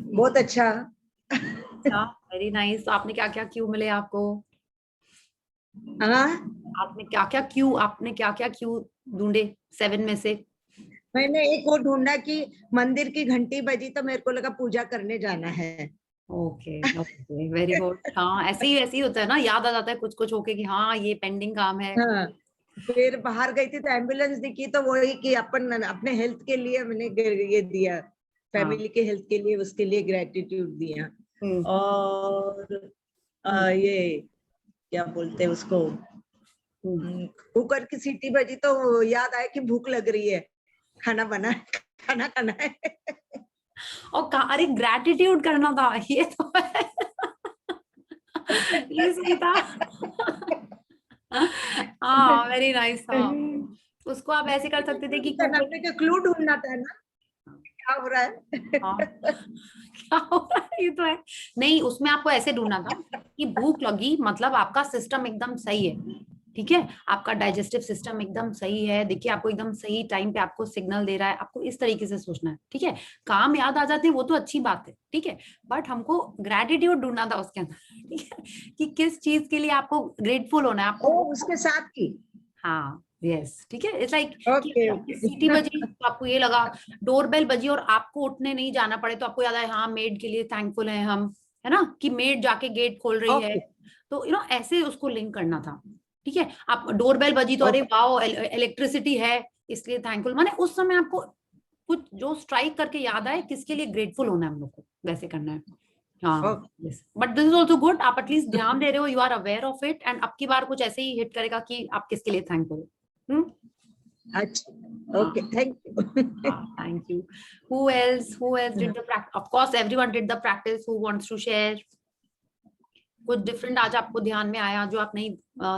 बहुत अच्छा। अच्छा, वेरी नाइस। तो आपने क्या क्या क्यू मिले आपको? हाँ, आपने क्या क्या क्यू ढूंढे 7 में से? मैंने एक वो ढूंढा कि मंदिर की घंटी बजी तो मेरे को लगा पूजा करने जाना है। Okay okay, very good. हाँ, ऐसे ही होता है ना, याद आ जाता है कुछ कुछ होके कि हाँ ये पेंडिंग काम है। हाँ, फिर बाहर गई थी तो एम्बुलेंस दिखी तो वही कि अपन अपने हेल्थ के लिए मैंने ये दिया, हाँ। फैमिली के हेल्थ के लिए, उसके लिए ग्रेटिट्यूड दिया। हम्म। और हम्म। ये क्या बोलते हैं उसको, हम्म। कुकर की सीटी बजी तो याद आया कि भूख लग रही है, खाना बना, खाना खाना है। और अरे ग्रेटिट्यूड करना था ये तो है। ये सही था। हाँ, वेरी नाइस था। उसको आप ऐसे कर सकते थे कि कुकर। अपने को क्लू ढूंढना था ना, क्या हो रहा हाँ, है। क्या हो रहा है, ये तो है। नहीं, उसमें आपको ऐसे ढूंढना था कि भूख लगी मतलब आपका सिस्टम एकदम सही है, ठीक है, आपका डाइजेस्टिव सिस्टम एकदम सही है, देखिए आपको एकदम सही टाइम पे आपको सिग्नल दे रहा है, आपको इस तरीके से सोचना है, ठीक है। काम याद आ जाते हैं वो तो अच्छी बात है, ठीक है, बट हमको ग्रेटिट्यूड ढूंढना था उसके अंदर, ठीक है, कि किस चीज के लिए आपको ग्रेटफुल होना है आपको ओ, वो। उसके साथ की। हाँ, यस, ठीक है, इट्स लाइक कि ओके सीटी ओके। बजी तो आपको ये लगा, डोरबेल बजी और आपको उठने नहीं जाना पड़े तो आपको याद आया हाँ मेड के लिए थैंकफुल है हम, है ना, कि मेड जाके गेट खोल रही है। ओके तो ऐसे उसको लिंक करना था, ठीक है। आप डोरबेल बजी तो अरे ओके। वाओ इलेक्ट्रिसिटी है इसलिए थैंकफुल, माने उस समय आपको कुछ जो स्ट्राइक करके याद आए किसके लिए ग्रेटफुल होना है हम लोग को, वैसे करना है। हाँ, but this is also good, आप एटलीस्ट ध्यान दे रहे हो, you are aware of it, and अब की बार कुछ ऐसे ही हिट करेगा कि आप किसके लिए थैंकफुल हो। अच्छा, okay, thank you. Thank you. Who else did the practice? Of course everyone did the practice. Who wants to share? कुछ डिफरेंट आज आपको ध्यान में आया जो आप नहीं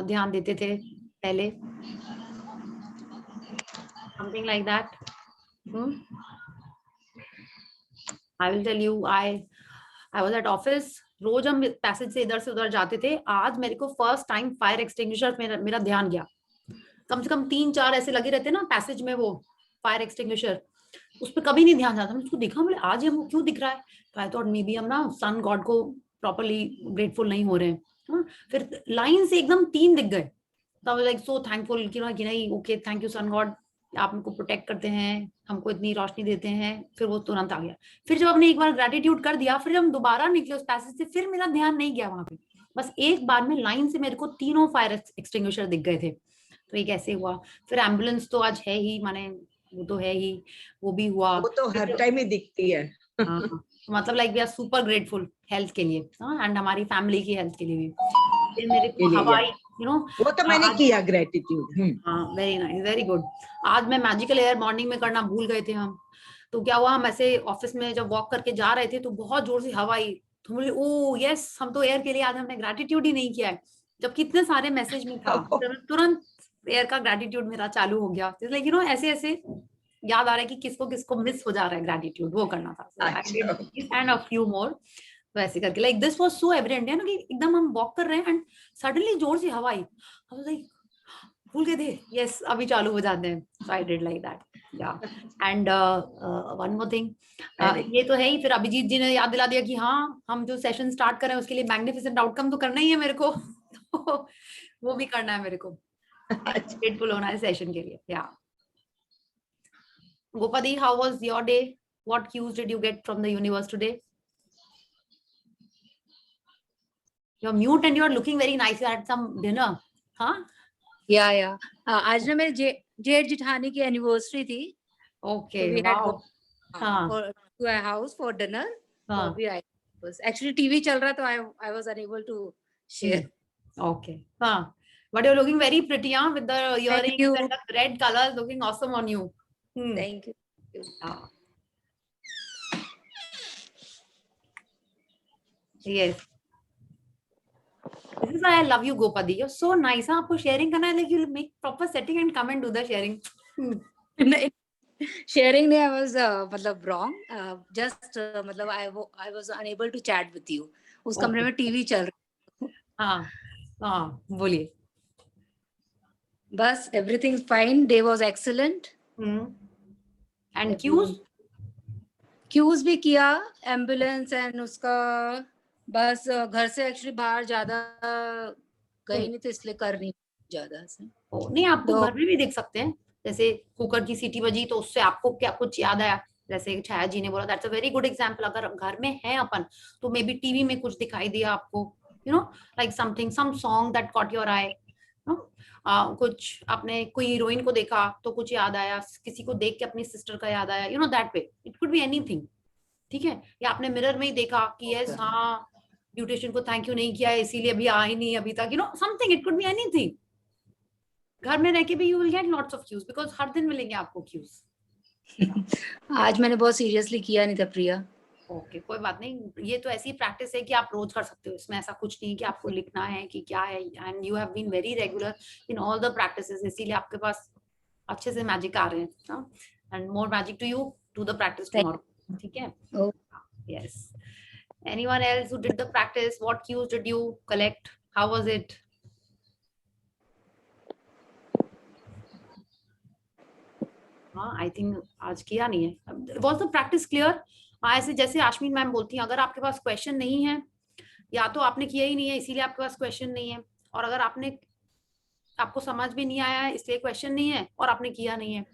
ध्यान देते थे पहले, something like that? I will tell you, I was at office, रोज हम पैसेज से इधर से उधर जाते थे, आज मेरे को फर्स्ट टाइम फायर एक्सटिंग्विशर मेरा ध्यान गया। कम से कम 3-4 ऐसे लगे रहते ना पैसेज में, वो फायर एक्सटिंग्विशर, उस पर कभी नहीं ध्यान जाता। मैं उसको देखा, बोले आज हमको क्यों दिख रहा है, तो आई थॉट मे बी हम ना सन गॉड को प्रॉपरली ग्रेटफुल नहीं हो रहे हैं। फिर लाइन से एकदम 3 दिख गए, तो लाइक सो थैंकफुल कि नहीं, okay thank you sun God, आप हमको प्रोटेक्ट करते हैं, हमको इतनी रोशनी देते हैं। फिर वो तुरंत आ गया। फिर जब हमने एक बार ग्रेटिट्यूड कर दिया, फिर हम दोबारा निकले उस पैसेज से, फिर मेरा ध्यान नहीं गया वहां पे, बस एक बार में लाइन से मेरे को तीनों फायर एक्सटिंग्विशर दिख गए थे। तो ये कैसे हुआ। फिर एम्बुलेंस तो आज है ही, माने वो तो है ही, वो भी हुआ। वो तो हर टाइम ही दिखती है। हाँ, तो मतलब like we are super grateful health के लिए, एंड हमारी फैमिली की हेल्थ के लिए भी। फिर मेरे के को लिए हवाई, वो तो मैंने आज, किया ग्रेटिट्यूड। हाँ वेरी नाइस, वेरी गुड। आज मैं मैजिकल एयर मॉर्निंग में करना भूल गए थे हम। तो क्या हुआ, हम ऐसे ऑफिस में जब वॉक करके जा रहे थे तो बहुत जोर से हवा आई, तो बोले ओ यस, हम तो एयर के लिए आज हमने ग्रेटिट्यूड ही नहीं किया है, जबकि इतने सारे मैसेज में था। तो तुरंत एयर का ग्रेटिट्यूड मेरा चालू हो गया, लाइक ऐसे ऐसे याद आ रहा है कि किसको किसको मिस हो जा रहा है ग्रेटिट्यूड, वो करना था। So I did this and a few more. तो ऐसे करके like this was so evident है ना, कि एकदम हम वॉक कर रहे हैं एंड सडनली जोर से हवा आई, लाइक भूल गए थे, यस अभी चालू हो जाते हैं। सो आई डिड लाइक दैट, या। एंड वन मोर थिंग, ये तो है ही, फिर अभिजीत जी ने याद दिला दिया कि हाँ हम जो सेशन स्टार्ट कर रहे हैं उसके लिए मैग्निफिसेंट आउटकम तो करना ही है मेरे को। तो वो भी करना है मेरे को, ग्रेटफुल होना है सेशन के लिए, या। Gopadi, how was your day? What cues did you get from the universe today? You're mute and you're looking very nice. You had some dinner, huh? या आज ना मेरे जेठ जिठानी की एनिवर्सरी थी। Okay, so we wow. had to a house for dinner. So अभी I was actually TV चल रहा, तो I was unable to share. Okay, but you're looking very pretty, huh? With the earrings and the red colors, looking awesome on you. Thank you. Yes. This is why I love you, Gopadi. You're so nice. Huh? आपको sharing करना है, like you'll make proper setting and come and do the sharing. Sharing नहीं, I was मतलब wrong. Just मतलब I was unable to chat with you. उस कमरे में TV चल रहा। हाँ, बोलिए। बस everything's fine. Day was excellent. And cues? Cues भी किया, एम्बुलेंस एंड उसका, बस घर से एक्चुअली बाहर ज्यादा गई नहीं तो इसलिए कर नहीं ज्यादा से। नहीं, आप तो तो घर में भी देख सकते हैं, जैसे कुकर की सीटी बजी तो उससे आपको क्या कुछ याद आया, जैसे छाया जी ने बोला, that's a very good example. अगर घर में है अपन तो मे बी टीवी में कुछ दिखाई दिया आपको, you know, like something, some song that caught your eye, कुछ आपने कोई हीरोइन को देखा तो कुछ याद आया, किसी को देख के अपनी सिस्टर का याद आया, you know, that way it could be anything. ठीक है, या आपने मिरर में ही देखा कि यस, हाँ, ब्यूटिशियन को थैंक यू नहीं किया है इसीलिए अभी आ ही नहीं अभी तक, you know, something, it could be anything. घर में रह के भी you will get lots of cues, because हर दिन मिलेंगे आपको क्यूज। आज मैंने बहुत सीरियसली किया नहीं था प्रिया। ओके, कोई बात नहीं, ये तो ऐसी प्रैक्टिस है कि आप रोज कर सकते हो, इसमें ऐसा कुछ नहीं कि आपको लिखना है कि क्या है, and you have been very regular in all the practices, इसीलिए आपके पास अच्छे से मैजिक आ रहे हैं, and more magic to you, do the practice tomorrow. ठीक है, yes. Anyone else who did the practice, what cues did you collect, how was it? हाँ, आई थिंक आज किया नहीं है। Was the practice clear? ऐसे जैसे आश्मीन मैम बोलती हैं, अगर आपके पास क्वेश्चन नहीं है, या तो आपने किया ही नहीं है इसीलिए आपके पास क्वेश्चन नहीं है, और अगर आपको समझ भी नहीं आया है इसलिए क्वेश्चन नहीं है, और आपने किया नहीं है।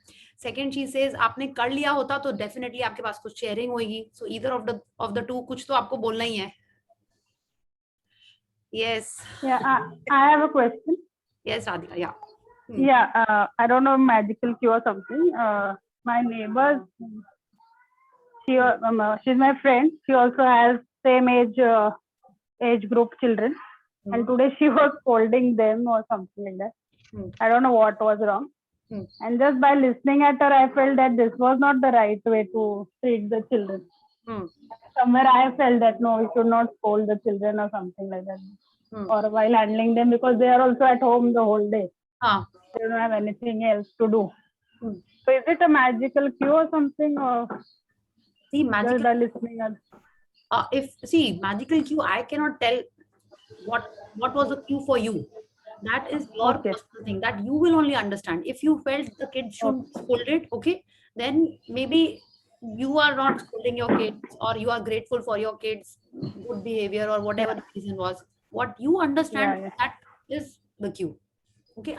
सेकेंड चीज से आपने कर लिया होता तो डेफिनेटली आपके पास कुछ शेयरिंग होगी, सो ईदर ऑफ द टू कुछ तो आपको बोलना ही है। Yes, I have a question. Yes Radhika, या Yeah, I don't know magical cue or something. My neighbor, she's my friend. She also has same age group children, and today she was scolding them or something like that. I don't know what was wrong. And just by listening at her, I felt that this was not the right way to treat the children. Somewhere I felt that no, we should not scold the children or something like that, or while handling them, because they are also at home the whole day. They don't have anything else to do. So is it a magical cue or something, or see, just by listening? Magical cue, I cannot tell what was the cue for you. That is your personal thing that you will only understand. If you felt the kid should be scolded, okay, then maybe you are not scolding your kids, or you are grateful for your kids' good behavior, or whatever the reason was. What you understand, that is the cue. Okay,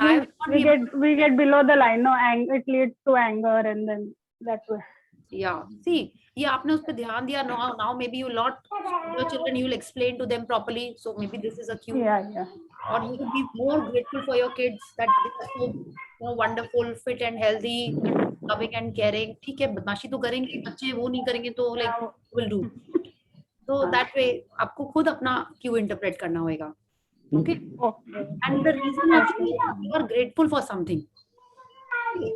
we get below the line. No, it leads to anger, and then that way. Yeah, see, ये आपने उस पे ध्यान दिया. Now maybe you lot your children, you will explain to them properly. So maybe this is a cue. Or you could be more grateful for your kids that they are so, you know, wonderful, fit and healthy, loving and caring. ठीक है, बदमाशी तो करेंगे बच्चे, वो नहीं करेंगे तो like will do. So that way आपको खुद अपना cue interpret करना होगा. Okay. And the reason actually you are grateful for something.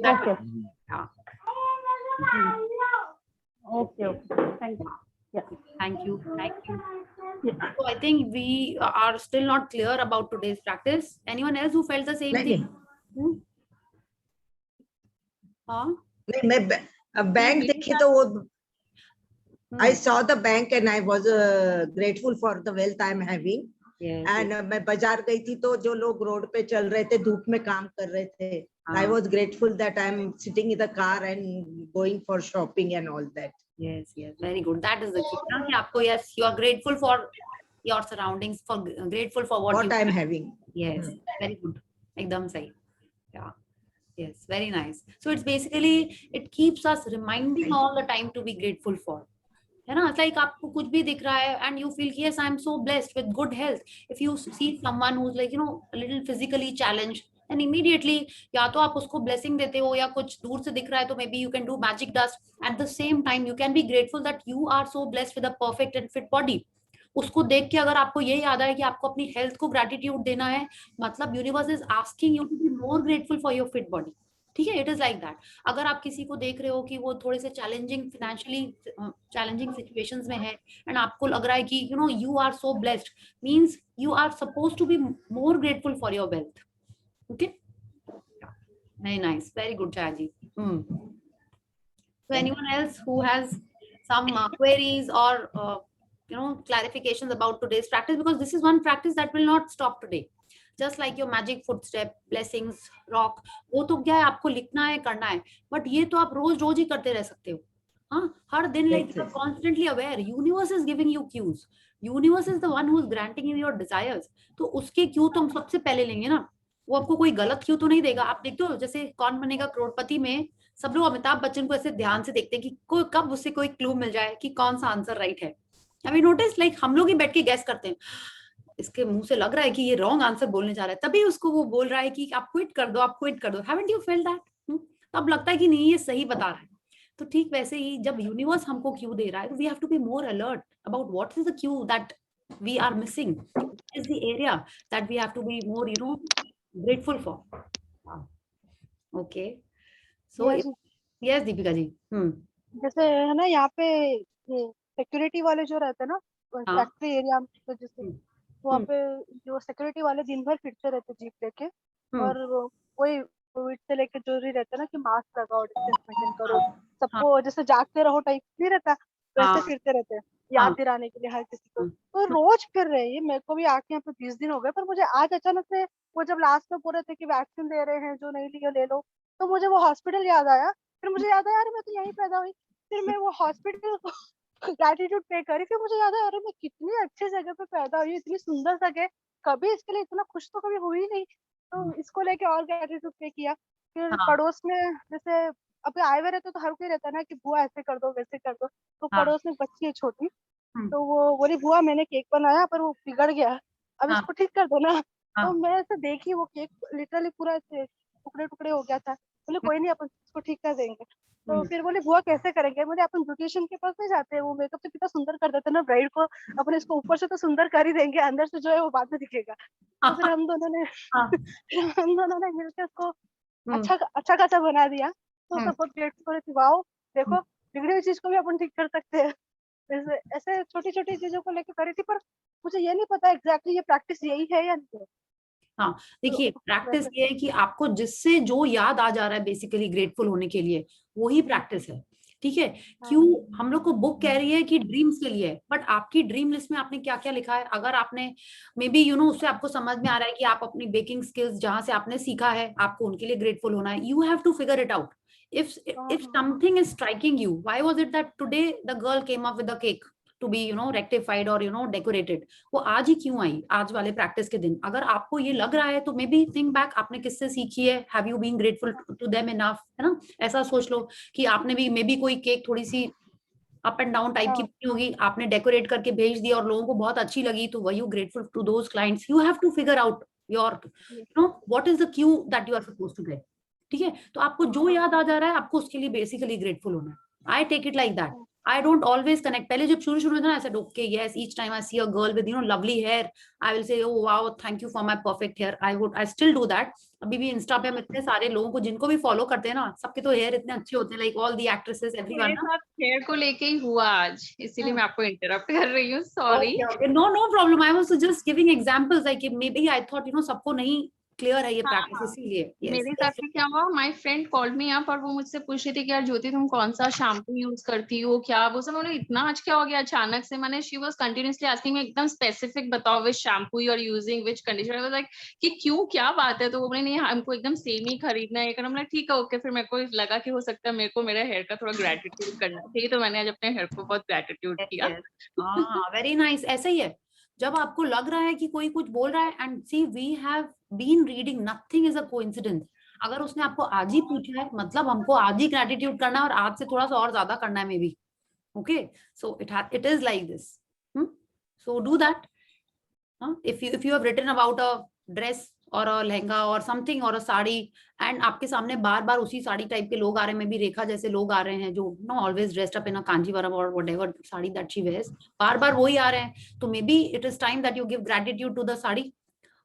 Okay. Yeah. Okay. Thank you. Yeah. Thank you. Yeah. So I think we are still not clear about today's practice. Anyone else who felt the same thing? हाँ? नहीं, मैं bank देखी तो वो I saw the bank and I was grateful for the wealth I am having. And मैं बाजार गई थी तो जो लोग रोड पे चल रहे थे, धूप में काम कर रहे थे, I was grateful that I am sitting in the car and going for shopping and all that. Yes, very good. That is the key. कि आपको, yes, you are grateful for your surroundings, grateful for what I am having. Yes, very good. एकदम सही. Yeah. Yes, very nice. So it's basically, it keeps us reminding all the time to be grateful for. है ना? It's like आपको कुछ भी दिख रहा है and you feel yes, I am so blessed with good health. If you see someone who's like, you know, a little physically challenged, and immediately या तो आप उसको blessing देते हो, या कुछ दूर से दिख रहा है तो maybe you can do magic dust. At the same time, you can be grateful that you are so blessed with a perfect and fit body. उसको देख के अगर आपको ये याद आए कि आपको अपनी हेल्थ को ग्रेटिट्यूड देना है, मतलब universe is asking you to be more grateful for your fit body. ठीक है, इट इज लाइक दैट. अगर आप किसी को देख रहे हो कि वो थोड़े से फाइनेंशियली चैलेंजिंग सिचुएशंस में है, एंड आपको लग रहा है कि you know you are so blessed, means you are supposed to be more grateful for your wealth. Okay, very nice, very good Chayaji. So anyone else who has some queries or clarifications about today's practice, because this is one practice that will not stop today. Just like your magic footstep, blessings, rock, वो तो क्या है, आपको लिखना है, करना है, but ये तो आप रोज रोज ही करते रह सकते हो. हाँ, हर दिन like you are constantly aware, universe is giving you cues, universe is the one who is granting you your desires, तो उसके क्यू तो हम सबसे पहले लेंगे ना, वो आपको कोई गलत क्यू तो नहीं देगा। आप देखते हो जैसे कौन बनेगा करोड़पति में सब लोग अमिताभ बच्चन को ऐसे ध्यान से देखते हैं कि कोई कब उससे कोई क्लू मिल जाए कि कौन सा आंसर राइट है। Have you noticed, like हम लोग ही बैठ के गैस करते हैं, इसके मुंह से लग रहा है कि ये रॉन्ग आंसर बोलने जा रहा है, तभी उसको वो बोल रहा है कि आप क्विट कर दो, आप क्विट कर दो। Haven't you felt that? तब लगता है कि नहीं ये सही बता रहा है। तो ठीक वैसे ही जब यूनिवर्स हमको क्यू दे रहा है, we have to be more alert about what is the cue that we are missing, is the area that we have to be more grateful for. Okay, so yes Deepika ji. जैसे है ना यहाँ पे security वाले जो रहते हैं ना फैक्ट्री एरिया में, तो जैसे वहाँ पे जो सिक्योरिटी वाले दिन भर फिरते रहते जीप लेके, और कोई कोविड से लेके जो भी रहता है ना कि मास्क लगाओ, डिस्टेंस मेंटेन करो, सबको जैसे जागते रहो टाइप नहीं रहता, वैसे फिरते रहते हैं याद दिलाने के लिए हर किसी को। तो रोज फिर रहे हैं, मेरे को भी आके यहाँ पे 20 दिन हो गए, पर मुझे आज अचानक से वो जब लास्ट में बोल रहे थे कि वैक्सीन दे रहे हैं, जो नहीं लिया ले लो, तो मुझे वो हॉस्पिटल याद आया। फिर मुझे याद आया, अरे मैं तो यहीं पैदा हुई। फिर मैं वो हॉस्पिटल को ग्रेटिट्यूड पे करी। फिर मुझे याद आया, अरे मैं कितनी अच्छी जगह पे पैदा हुई, इतनी सुंदर जगह, कभी इसके लिए इतना खुश तो कभी हुई नहीं। तो इसको लेके और ग्रेटिट्यूड पे किया। फिर पड़ोस में जैसे अभी आए हुए रहते तो हर कोई रहता है ना कि बुआ ऐसे कर दो वैसे कर दो। तो पड़ोस में बच्ची है छोटी, तो वो बोली बुआ मैंने केक बनाया पर वो बिगड़ गया, अब इसको ठीक कर दो ना। तो मैं ऐसे देखी वो केक लिटरली पूरा ऐसे टुकड़े टुकड़े हो गया था। बोले कोई नहीं, अपन इसको ठीक कर देंगे। तो फिर बोले बुआ कैसे करेंगे? बोले अपन ब्यूटिशियन के पास नहीं जाते, वो मेकअप से कितना सुंदर कर देते ना ब्राइड को, अपन इसको ऊपर से तो सुंदर कर ही देंगे, अंदर से जो है वो बाद में दिखेगा। तो फिर हम दोनों ने मिलकर उसको अच्छा खासा बना दिया। तो सब ग्रेटफुल थी, वाओ देखो बिगड़ी हुई चीज को भी अपन ठीक कर सकते हैं। ऐसे छोटी छोटी चीजों को लेकर करी थी, पर मुझे ये नहीं पता एग्जैक्टली ये प्रैक्टिस यही है या नहीं। हाँ देखिए, प्रैक्टिस ये है कि आपको जिससे जो याद आ जा रहा है बेसिकली ग्रेटफुल होने के लिए, वही प्रैक्टिस है। ठीक है, क्यों हम लोग को बुक कह रही है कि ड्रीम्स के लिए, बट आपकी ड्रीम लिस्ट में आपने क्या क्या लिखा है? अगर आपने मे बी उससे आपको समझ में आ रहा है कि आप अपनी बेकिंग स्किल्स जहां से आपने सीखा है, आपको उनके लिए ग्रेटफुल होना है। You have to figure it out. if something is striking you, why was it that today the girl came up with the cake to be rectified or decorated? वो आज ही क्यों आई, आज वाले प्रैक्टिस के दिन? अगर आपको ये लग रहा है तो मे बी थिंक बैक, आपने किससे सीखी है, have you been grateful to them enough, है ना? ऐसा सोच लो कि आपने भी मे बी कोई केक थोड़ी सी अप एंड डाउन टाइप की बनी होगी, आपने डेकोरेट करके भेज दिया और लोगों को बहुत अच्छी लगी, तो were you grateful to those clients? You have to figure out your what is the cue that you are supposed to get. ठीक है, तो आपको जो याद आ जा रहा है आपको उसके लिए बेसिकली ग्रेटफुल होना है। I take it like that. I don't always connect. पहले जब शुरू में था ना, I said okay yes, each time I see a girl with lovely hair, I will say oh wow thank you for my perfect hair. I still do that. अभी भी Insta पे हम इतने सारे लोगों को जिनको भी फॉलो करते हैं ना, सबके तो हेयर इतने अच्छे होते हैं, like all the actresses everyone. मेरे साथ हेयर को लेके ही हुआ आज, इसीलिए मैं आपको इंटरप्ट कर रही हूँ, sorry. No problem. I was just giving examples like maybe I thought सबको नहीं क्लियर है ये प्रैक्टिस, इसीलिए। मेरे साथ में क्या हुआ, my friend called me up और वो मुझसे पूछ रही थी कि यार ज्योति तुम कौन सा शैम्पू यूज करती हो, क्या वो सब। उन्होंने इतना आज क्या हो गया अचानक से, मैंने she was continuously asking me एकदम स्पेसिफिक बताओ which shampoo you are using, which conditioner. I was like कि क्यों, क्या बात है? तो वो बोले नहीं हमको एकदम सेम ही खरीदना है। हमने ठीक है ओके। फिर मेरे को लगा कि हो सकता है मेरे को मेरे हेयर का थोड़ा ग्रेटिट्यूड करना चाहिए, तो मैंने आज अपने हेयर को बहुत ग्रेटिट्यूड किया। Very nice. ऐसा ही है, जब आपको लग रहा है कि कोई कुछ बोल रहा है, and see we have been reading, nothing is a coincidence. अगर उसने आपको आज ही पूछा है, मतलब हमको आज ही ग्रेटिट्यूड करना है और आज से थोड़ा सा और ज्यादा करना है may be. Okay, so it is like this. So do that. if you have written about a dress और अ लहंगा और समथिंग और अ साड़ी, एंड आपके सामने बार बार उसी साड़ी टाइप के लोग आ रहे हैं, मे बी रेखा जैसे लोग आ रहे हैं जो always dressed up in a Kanjeevaram और whatever sari that she wears, बार बार वही आ रहे हैं, तो maybe it is time that you give gratitude to the sari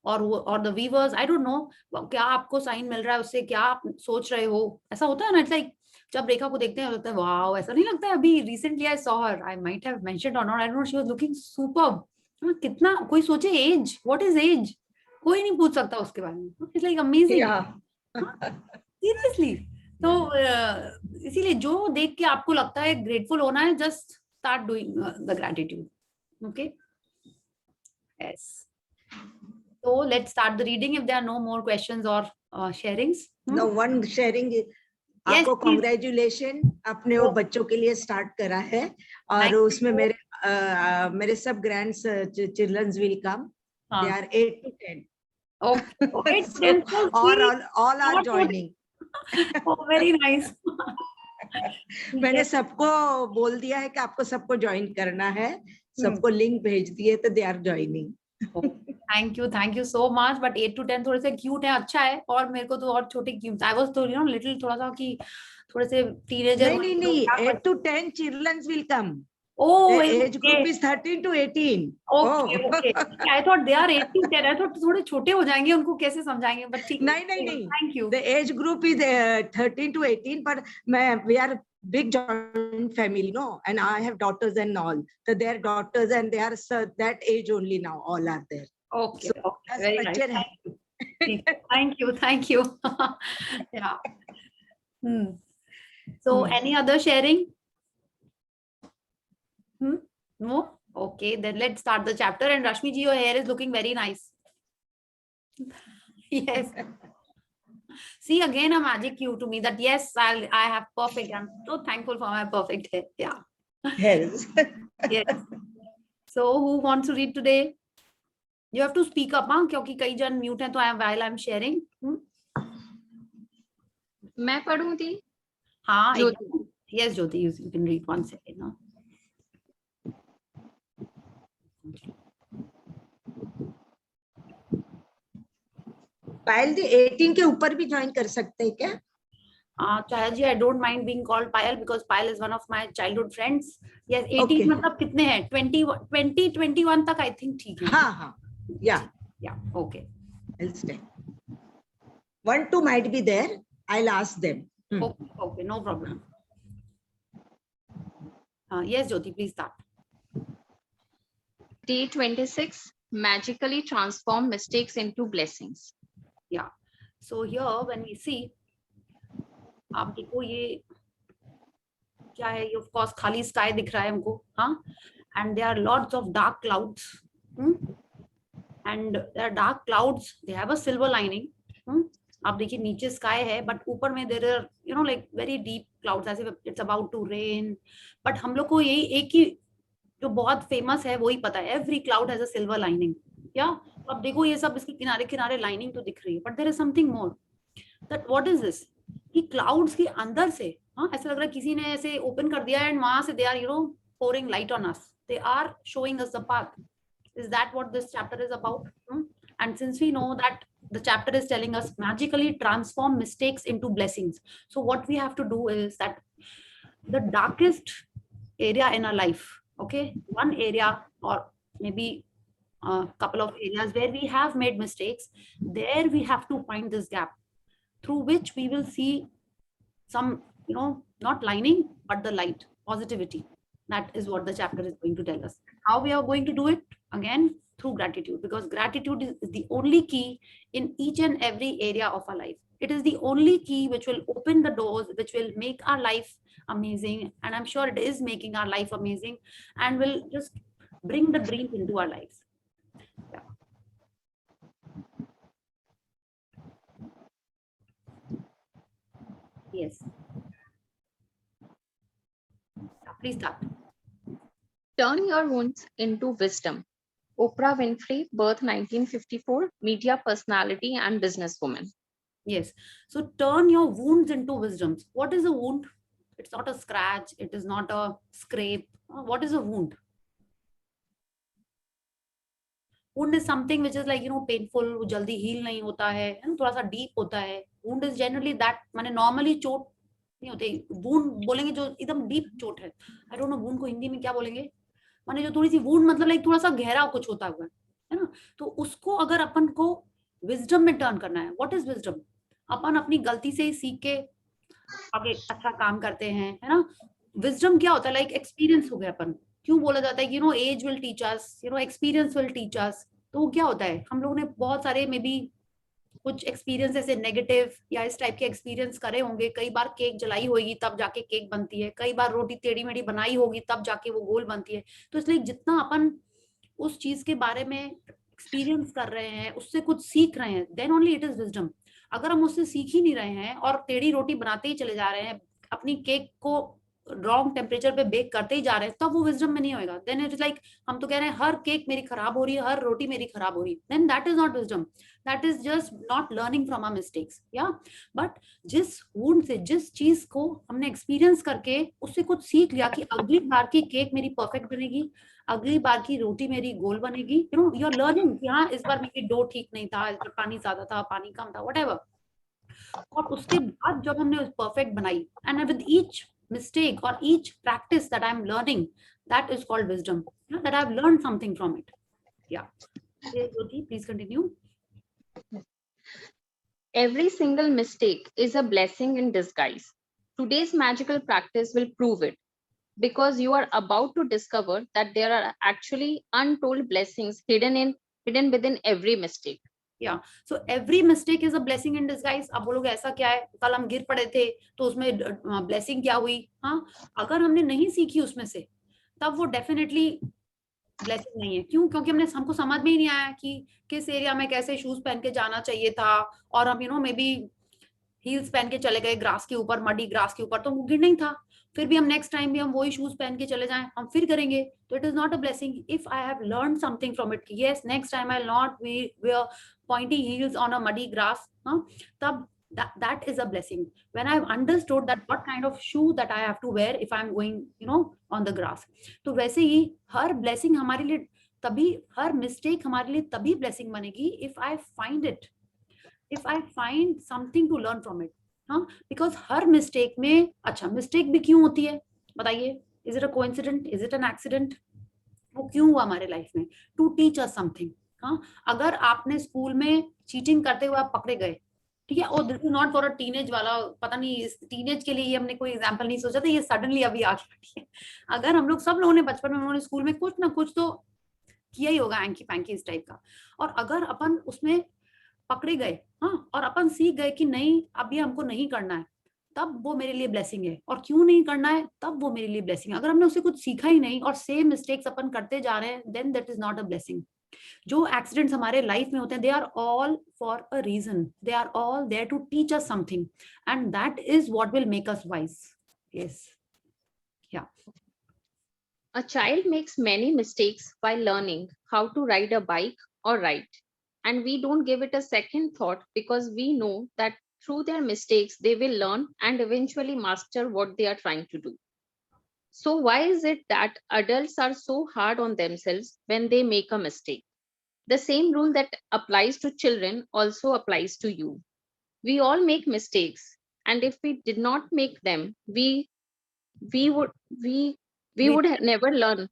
और the weavers. I don't know क्या आपको साइन मिल रहा है उससे, क्या आप सोच रहे हो। ऐसा होता है ना, इट्स लाइक जब रेखा को देखते हैं लगता है वाओ, ऐसा नहीं लगता है? अभी recently I saw her, I might have mentioned or not, I don't know, she was looking superb. कितना कोई सोचे एज, व्हाट इज एज, कोई नहीं पूछ सकता उसके बारे में। It's like amazing, seriously. तो इसीलिए जो देख के आपको लगता है ग्रेटफुल होना है, just start doing the gratitude. Okay, yes. So let's start the reading if there are no more questions or sharings. No one sharing. आपको कॉन्ग्रेचुलेशन, आपने वो बच्चों के लिए स्टार्ट करा है और उसमें मेरे सब grands childrens will come, they are 8 to 10. Okay. So, all are joining. Oh, very nice. मैंने सबको बोल दिया है कि आपको सबको ज्वाइन करना है, सबको लिंक भेज दिए तो they are joining. Thank you so much. But 8 to 10 थोड़े से क्यूट है, अच्छा है. और मेरे को तो और छोटे क्यूट, आई वाज तो लिटिल थोड़ा सा कि थोड़े से टीनेजर. नहीं 8 to 10 children will come. Oh, the age group is 13 to 18. Okay. I thought they are 8 to 10. I thought थोड़े छोटे हो जाएंगे, उनको कैसे समझाएंगे. बट ठीक. नहीं. Thank you. The age group is 13 to 18, but we are big joint family, no, and I have daughters and all. So their daughters and they are that age only now. All are there. Okay. So, Very nice. Thank you. Yeah. So any other sharing? No? Okay, then let's start the chapter. And Rashmi ji, your hair is looking very nice. Yes. See, again a magic cue to me that yes, I have perfect. I'm so thankful for my perfect hair. Yeah. Yes. Yes. So who wants to read today? You have to speak up, हाँ, क्योंकि कई जन mute हैं, तो while I'm sharing. मैं पढ़ूं दी? हाँ. Yes, Jyoti, you can read 1 second. No? पायल दी 18 के ऊपर भी ज्वाइन कर सकते हैं क्या? Chaya ji, I don't mind being called Payal because Payal is one of my childhood friends. Yes, 18 Okay. मतलब कितने हैं? 21 तक I think ठीक है. हाँ. Yeah. Okay. I'll stay. 1, 2 might be there. I'll ask them. Okay, no problem. Yes, Jyoti, please start. Day 26. Magically transform mistakes into blessings. Yeah. So here when we see, आप देखो ये क्या है? ये of course खाली sky दिख रहा है हमको, हाँ? And there are lots of dark clouds. And there are dark clouds. They have a silver lining. आप देखिए नीचे sky है, but ऊपर में there are like very deep clouds as if it's about to rain. But हम लोग को यही एक ही जो बहुत फेमस है वही पता है. Every cloud has a silver lining. Yeah. अब देखो ये सब इसके किनारे किनारे लाइनिंग तो दिख रही है, but there is something more. That what is this? कि क्लाउड्स के अंदर से, हाँ, ऐसा लग रहा है किसी ने ऐसे ओपन कर दिया एंड वहां से they are pouring light on us. They are showing us the path. Is that what this chapter is about? And since we know that the chapter is telling us magically transform mistakes into blessings, so what we have to do is that the darkest area in our life, okay, one area or maybe a couple of areas where we have made mistakes, there we have to find this gap through which we will see some, not lining, but the light, positivity. That is what the chapter is going to tell us. How we are going to do it? Again, through gratitude, because gratitude is the only key in each and every area of our life. It is the only key which will open the doors, which will make our life amazing. And I'm sure it is making our life amazing and will just bring the dreams into our lives. Yeah. Yes. Please start. Turn your wounds into wisdom. Oprah Winfrey, birth 1954, media personality and businesswoman. Yes. So turn your wounds into wisdoms. What is a wound? It's not a scratch. It is not a scrape. What is a wound? Wound is something which is like, painful, वो जल्दी heal नहीं होता है, थोड़ा सा deep होता है. Wound is generally that, माने normally चोट नहीं होती. Wound बोलेंगे जो एकदम deep चोट है. I don't know wound को हिंदी में क्या बोलेंगे. माने जो थोड़ी सी wound मतलब like थोड़ा सा गहरा कुछ होता हुआ है ना. तो उसको अगर अपन को wisdom में turn करना है. What is wisdom? अपन अपनी गलती से सीख के आगे अच्छा काम करते हैं, है ना. Wisdom क्या होता है? Like experience हो गया अपन. क्यों बोला जाता है कि age will teach us, experience will teach us. तो वो क्या होता है? हम लोगों ने बहुत सारे मे बी कुछ एक्सपीरियंस ऐसे नेगेटिव या इस टाइप के एक्सपीरियंस करे होंगे. कई बार केक जलाई होगी तब जाके केक बनती है, कई बार रोटी टेढ़ी मेढ़ी बनाई होगी तब जाके वो गोल बनती है. तो इसलिए जितना अपन उस चीज के बारे में एक्सपीरियंस कर रहे हैं, उससे कुछ सीख रहे हैं, then only it is wisdom. अगर हम उससे सीख ही नहीं रहे हैं और टेढ़ी रोटी बनाते ही चले जा रहे हैं, अपनी केक को रॉन्ग टेम्परेचर पे बेक करते ही जा रहे हैं, तब वो विजडम में नहीं होएगा. देन इट इज लाइक हम तो कह रहे हैं हर केक मेरी खराब हो रही है, हर रोटी मेरी खराब हो रही है. Then that is not wisdom, that is just not learning from our mistakes. या बट जिस वुंड से, जिस चीज को हमने एक्सपीरियंस करके उससे कुछ सीख लिया कि अगली बार की केक मेरी परफेक्ट बनेगी, अगली बार की रोटी मेरी गोल बनेगी, you know you are learning कि हाँ इस बार मेरी डो ठीक नहीं था, इस बार पानी ज्यादा था, पानी कम था, व्हाटएवर. और उसके बाद जब हमने परफेक्ट बनाई, and with each mistake or each practice that I'm learning, that is called wisdom, that I've learned something from it. Yeah. Okay, Jyoti, please continue. Every single mistake is a blessing in disguise. Today's magical practice will prove it, because you are about to discover that there are actually untold blessings hidden within every mistake. Yeah, so every mistake is a blessing in disguise. अब बोलोगे ऐसा क्या है, कल हम गिर पड़े थे तो उसमें ब्लेसिंग क्या हुई? हाँ, अगर हमने नहीं सीखी उसमें से, तब वो डेफिनेटली ब्लेसिंग नहीं है. क्यों? क्योंकि हमको समझ में ही नहीं आया कि किस एरिया में कैसे शूज पहन के जाना चाहिए था, और हम मे बी हील्स पहन के चले गए ग्रास के ऊपर, मडी ग्रास के ऊपर, तो वो गिर नहीं था. फिर भी हम नेक्स्ट टाइम भी हम वही शूज पहन के चले जाएं, हम फिर करेंगे, तो it is not a blessing. If I have learn something from it, yes next time I will not wear pointy heels on a muddy grass, tab that is a blessing. When I've understood that what kind of shoe that I have to wear if I'm going on the grass. तो वैसे ही हर blessing हमारे लिए तभी, हर mistake हमारे लिए तभी blessing बनेगी if I find it, if I find something to learn from it. because her mistake में, अच्छा mistake भी क्यों होती है बताइए? Is it a coincidence? Is it an accident? वो क्यों हुआ हमारे लाइफ में? To teach us something. अगर आपने स्कूल में चीटिंग करते हुए आप पकड़े गए, ठीक है, और this is not for a teenage वाला, पता नहीं इस टीनेज के लिए ये हमने कोई एग्जांपल नहीं सोचा था, ये सडनली अभी आ गया. ठीक है, अगर हम लोग सब लोगों ने बचपन में, उन्होंने स्कूल में कुछ ना कुछ तो किया ही होगा, एंकी पैंकी इस टाइप का, और अगर अपन उसमें पकड़े गए, और अपन सीख गए कि नहीं अब ये हमको नहीं करना है, तब वो मेरे लिए ब्लेसिंग है. और क्यों नहीं करना है, तब वो मेरे लिए ब्लेसिंग है. अगर हमने उससे कुछ सीखा ही नहीं और सेम मिस्टेक्स अपन करते जा रहे हैं, then that is not a blessing. जो एक्सीडेंट्स हमारे लाइफ में होते हैं, they are all for a reason, they are all there to teach us something, and that is what will make us wise. Yes, yeah. A child makes many mistakes while learning how to ride a bike or write, and we don't give it a second thought because we know that through their mistakes they will learn and eventually master what they are trying to do. So why is it that adults are so hard on themselves when they make a mistake? The same rule that applies to children also applies to you. We all make mistakes, and if we did not make them, we would never learn.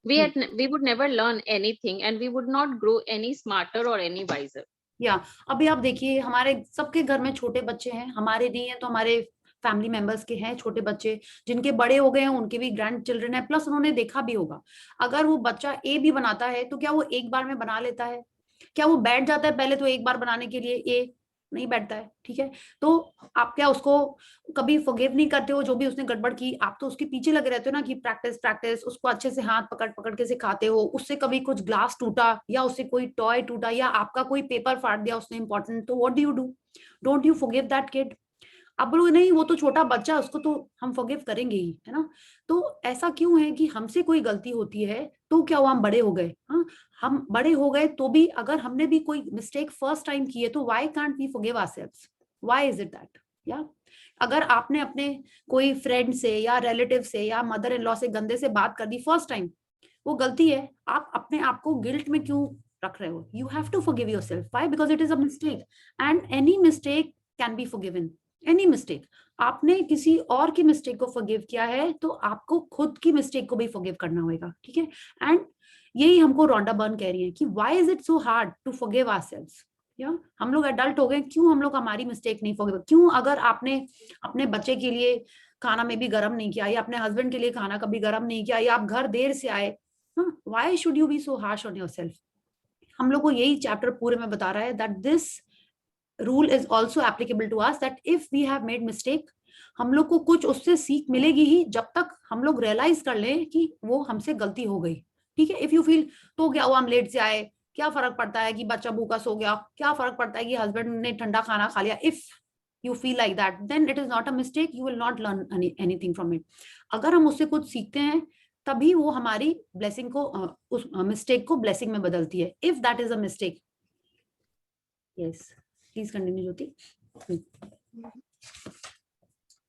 We would never learn anything, and we would not grow any smarter or any wiser. या अभी आप देखिए, हमारे सबके घर में छोटे बच्चे हैं, हमारे नहीं है तो हमारे फैमिली मेंबर्स के हैं छोटे बच्चे, जिनके बड़े हो गए हैं उनके भी ग्रैंड चिल्ड्रन है, प्लस उन्होंने देखा भी होगा. अगर वो बच्चा ए भी बनाता है तो क्या वो एक बार में बना लेता है? क्या वो बैठ जाता है पहले तो एक बार बनाने के लिए? ए नहीं बैठता है. ठीक है, तो आप क्या उसको कभी फॉरगिव नहीं करते हो जो भी उसने गड़बड़ की? आप तो उसके पीछे लगे रहते हो ना कि प्रैक्टिस प्रैक्टिस, उसको अच्छे से हाथ पकड़ पकड़ के सिखाते हो. उससे कभी कुछ ग्लास टूटा या उससे कोई टॉय टूटा या आपका कोई पेपर फाड़ दिया उसने इंपॉर्टेंट, तो what do you do? Don't you forgive that kid? अब बोलोगे नहीं वो तो छोटा बच्चा, उसको तो हम फॉरगिव करेंगे ही, है ना? तो ऐसा क्यों है कि हमसे कोई गलती होती है तो क्या हुआ, हम बड़े हो गए? हम बड़े हो गए तो भी अगर हमने भी कोई मिस्टेक फर्स्ट टाइम की है तो why can't we forgive ourselves? Why is it that? या अगर आपने अपने कोई फ्रेंड से या रिलेटिव से या मदर इन लॉ से गंदे से बात कर दी फर्स्ट टाइम, वो गलती है, आप अपने आप को गिल्ट में क्यों रख रहे हो? You have to forgive yourself. Why? Because it is a mistake, and any mistake can be forgiven. Any mistake, आपने किसी और की मिस्टेक को फॉरगिव किया है तो आपको खुद की मिस्टेक को भी फॉरगिव करना होगा. ठीक है, एंड यही हमको रोंडा बर्न कह रही है कि why is it so hard to forgive ourselves? या हम लोग एडल्ट हो गए, क्यों हम लोग हमारी मिस्टेक नहीं फॉरगिव? क्यों अगर आपने अपने बच्चे के लिए खाना में भी गर्म नहीं किया या अपने हस्बैंड के लिए खाना कभी गर्म नहीं किया या आप घर देर से आए, why should you be so harsh on yourself? हम लोग को यही चैप्टर पूरे में बता रहा है that this rule is also applicable to us, that if we have made mistake, हम लोग को कुछ उससे सीख मिलेगी ही जब तक हम लोग रियलाइज कर लें कि वो हमसे गलती हो गई. ठीक है, इफ यू फील तो क्या हुआ हम लेट से आए, क्या फर्क पड़ता है कि बच्चा भूखा सो गया, क्या फर्क पड़ता है कि हस्बैंड ने ठंडा खाना खा लिया. If you feel like that, then it is not a mistake. You will not learn anything from it. अगर हम उससे कुछ सीखते हैं तभी वो हमारी ब्लेसिंग को उस मिस्टेक को ब्लेसिंग में बदलती है. If that is a mistake. Yes, please continue, Jyoti.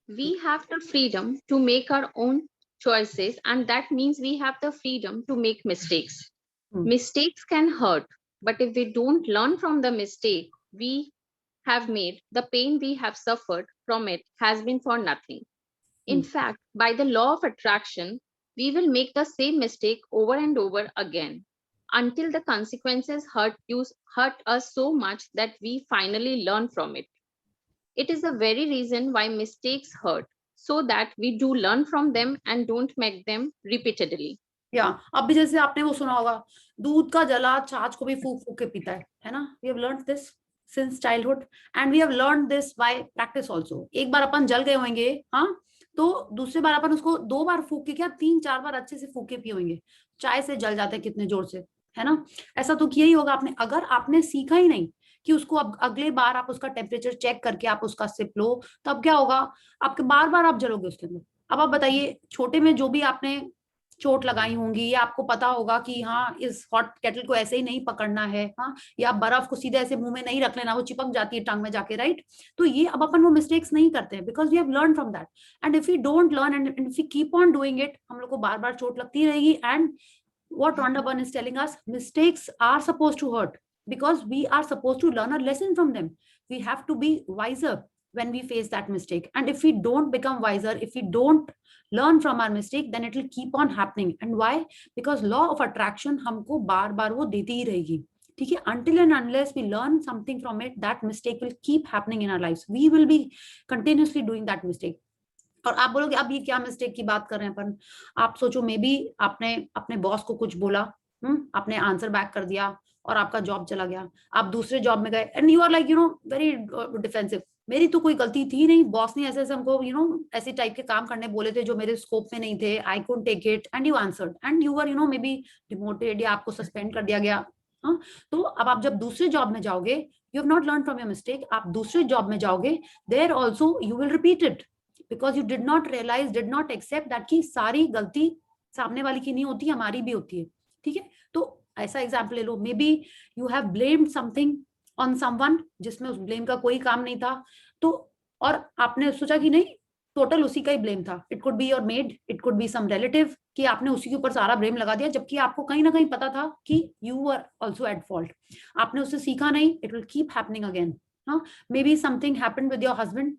We have the freedom to make our own choices, and that means we have the freedom to make mistakes. Mistakes can hurt, but if we don't learn from the mistake we have made, the pain we have suffered from it has been for nothing. In fact, by the law of attraction, we will make the same mistake over and over again until the consequences hurt us so much that we finally learn from it. It is the very reason why mistakes hurt, so that we do learn from them and don't make them repeatedly. अब भी जैसे आपने वो सुना होगा, दूध का जला छाछ को भी फूक फूक के पीता है ना. We have learned this since childhood and we have learned this by practice also. एक बार अपन जल गए होंगे, हाँ, तो दूसरी बार अपन उसको 2 बार फूक के क्या 3-4 बार अच्छे से फूक के पिए होंगे. चाय से जल जाते हैं कितने जोर से, है ना. ऐसा तो किया ही होगा आपने. अगर आपने सीखा ही नहीं कि उसको अब अगले बार आप उसका टेम्परेचर चेक करके आप उसका सिप लो, तो अब क्या होगा, आपके बार बार आप जलोगे उसके अंदर. अब आप बताइए, छोटे में जो भी आपने चोट लगाई होंगी या आपको पता होगा कि हाँ इस हॉट केटल को ऐसे ही नहीं पकड़ना है, हाँ, या बर्फ को सीधे ऐसे मुंह में नहीं रख लेना, वो चिपक जाती है टंग में जाके, राइट. तो ये अब अपन वो मिस्टेक्स नहीं करते हैं because we have learn from that. And if you don't learn and if you keep on doing it, हम लोग को बार बार चोट लगती रहेगी. And what Rhonda Byrne is telling us, mistakes are supposed to hurt because we are supposed to learn a lesson from them. We have to be wiser when we face that mistake, and if we don't become wiser, if we don't learn from our mistake, then it will keep on happening. And why? Because law of attraction हमको बार बार वो देती ही रहेगी, ठीक है. Until and unless we learn something from it, that mistake will keep happening in our lives. We will be continuously doing that mistake. और आप बोलोगे अब ये क्या मिस्टेक की बात कर रहे हैं अपन. आप सोचो, मे बी आपने अपने बॉस को कुछ बोला, आपने आंसर बैक कर दिया और आपका जॉब चला गया. आप दूसरे जॉब में गए and you are like very defensive. मेरी तो कोई गलती थी नहीं, बॉस ने ऐसे ऐसे हमको ऐसे टाइप के काम करने बोले थे जो मेरे स्कोप में नहीं थे. I couldn't take it and you answered and you were maybe demoted या आपको सस्पेंड कर दिया गया. हाँ, तो अब आप जब दूसरे जॉब में जाओगे, you have not learn from your mistake. आप दूसरे जॉब में जाओगे, there also you will repeat it because you did not realize, did not accept that कि सारी गलती सामने वाली की नहीं होती, हमारी भी होती है, ठीक है. तो ऐसा एग्जाम्पल ले लो, maybe you have blamed something on someone जिसमें उस ब्लेम का कोई काम नहीं था, तो और आपने सोचा कि नहीं टोटल उसी का ही ब्लेम था. It could be your maid, it could be some relative, कि आपने उसी के ऊपर सारा ब्लेम लगा दिया, जबकि आपको कहीं ना कहीं पता था कि you are also at fault. आपने उससे सीखा नहीं, it will keep happening again. हाँ, maybe something happened with your husband,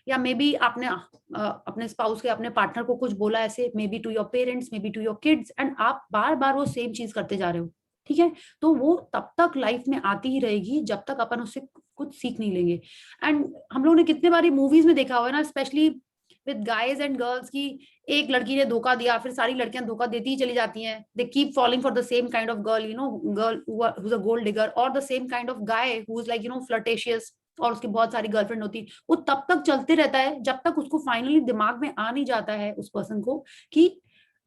या मे बी आपने अपने स्पाउस के, अपने पार्टनर को कुछ बोला ऐसे, maybe to your parents, maybe to your kids, and आप बार बार वो सेम चीज करते जा रहे हो, ठीक है. तो वो तब तक लाइफ में आती ही रहेगी जब तक अपन उससे कुछ सीख नहीं लेंगे. एंड हम लोगों ने कितने बारी मूवीज में देखा हुआ है ना, specially with guys and girls, की एक लड़की ने धोखा दिया, फिर सारी लड़कियां धोखा देती ही चली जाती हैं. They keep following for the same kind of girl, girl who is a gold digger, और the same kind of guy who is like flirtatious, और उसकी बहुत सारी गर्लफ्रेंड होती. वो तब तक चलते रहता है जब तक उसको फाइनली दिमाग में आ नहीं जाता है उस पर्सन को कि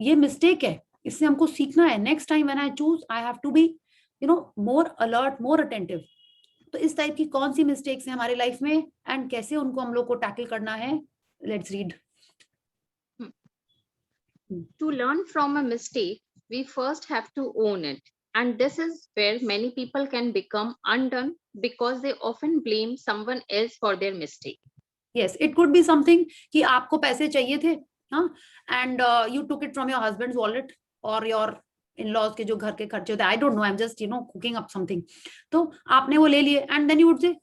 ये मिस्टेक है, इससे हमको सीखना है. Next time when I choose, I have to be more alert, more attentive. तो इस टाइप की कौन सी मिस्टेक्स हैं हमारी लाइफ में एंड कैसे उनको हम लोग को टैकल करना है. Let's read. To learn from a mistake, we first have to own it. And this is where many people can become undone because they often blame someone else for their mistake. Yes, it could be something कि आपको पैसे चाहिए थे, हाँ, and you took it from your husband's wallet or your in-laws के जो घर के खर्चे होते हैं. I don't know, I'm just cooking up something. तो आपने वो ले लिए and then you would say,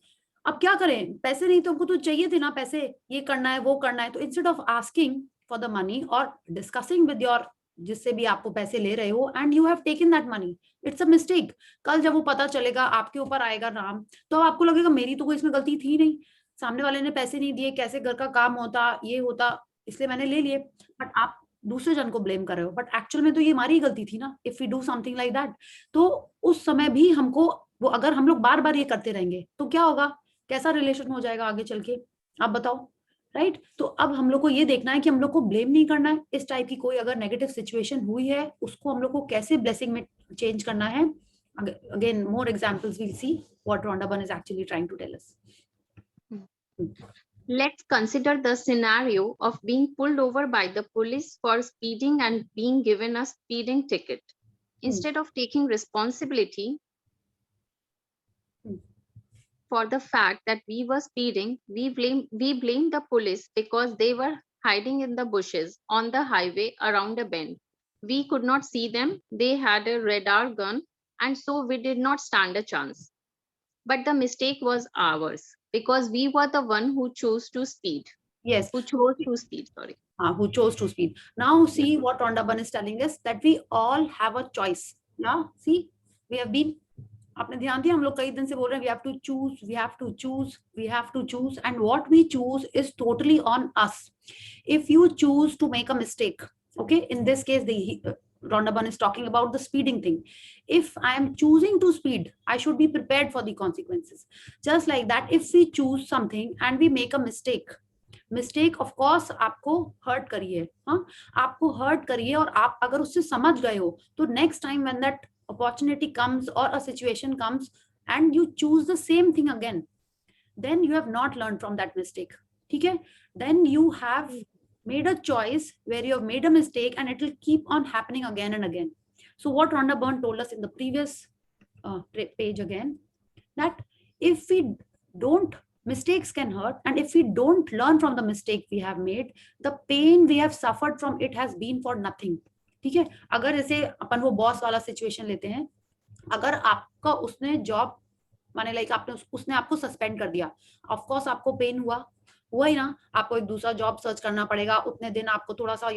अब क्या करें, पैसे नहीं तो हमको तो चाहिए थे ना पैसे, ये करना है वो करना है. तो instead of asking for the money or discussing with your, जिससे भी आपको पैसे ले रहे हो, and you have taken that money, it's a mistake. कल जब वो पता चलेगा, आपके ऊपर आएगा नाम, तो आपको लगेगा मेरी तो कोई इसमें गलती थी नहीं, सामने वाले ने पैसे नहीं दिए, कैसे घर का काम होता, ये होता, इसलिए मैंने ले लिए. बट आप दूसरे जन को ब्लेम कर रहे हो, बट एक्चुअल में तो ये हमारी गलती थी ना. If we do something like that, तो उस समय भी हमको वो, अगर हम लोग बार बार ये करते रहेंगे तो क्या होगा, कैसा रिलेशन हो जाएगा आगे चल के, आप बताओ, राइट. तो अब हम लोग को ये देखना है कि हम लोग को ब्लेम नहीं करना है. इस टाइप की कोई अगर नेगेटिव सिचुएशन हुई है, उसको हम लोग को कैसे ब्लेसिंग में चेंज करना है, Again, more examples, we'll see what Rhonda Byrne is actually trying to tell us. Let's consider the scenario of being pulled over by the police for speeding and being given a speeding ticket. Instead of taking responsibility for the fact that we were speeding, we blame the police because they were hiding in the bushes on the highway around a bend. We could not see them. They had a radar gun, and so we did not stand a chance. But the mistake was ours because we were the one who chose to speed. Yes. Who chose to speed, sorry. Who chose to speed. Now see what Rhonda Byrne is telling us, that we all have a choice. Now see, we have been, आपने ध्यान दिया, हम लोग कई दिन से बोल रहे हैं we have to choose, we have to choose, we have to choose, and what we choose is totally on us. If you choose to make a mistake, okay, in this case Rhonda Byrne is talking about the speeding thing. If I am choosing to speed, I should be prepared for the consequences. Just like that, if we choose something and we make a mistake of course आपको hurt करी है, हाँ, आपको hurt करी है, और आप अगर उससे समझ गए हो तो next time when that opportunity comes or a situation comes and you choose the same thing again, then you have not learned from that mistake. ठीक है? Then you have made a choice where you have made a mistake and it will keep on happening again and again. So what Rhonda Byrne told us in the previous page again, that if we don't, mistakes can hurt, and if we don't learn from the mistake we have made, the pain we have suffered from it has been for nothing. ठीक है? अगर जैसे अपन वो boss वाला situation लेते हैं, अगर आपका उसने जॉब माने लाइक आपने उसने आपको सस्पेंड कर दिया, ऑफ कोर्स आपको पेन हुआ ही ना, आपको एक दूसरा जॉब सर्च करना पड़ेगा, उतने दिन आपको थोड़ा सा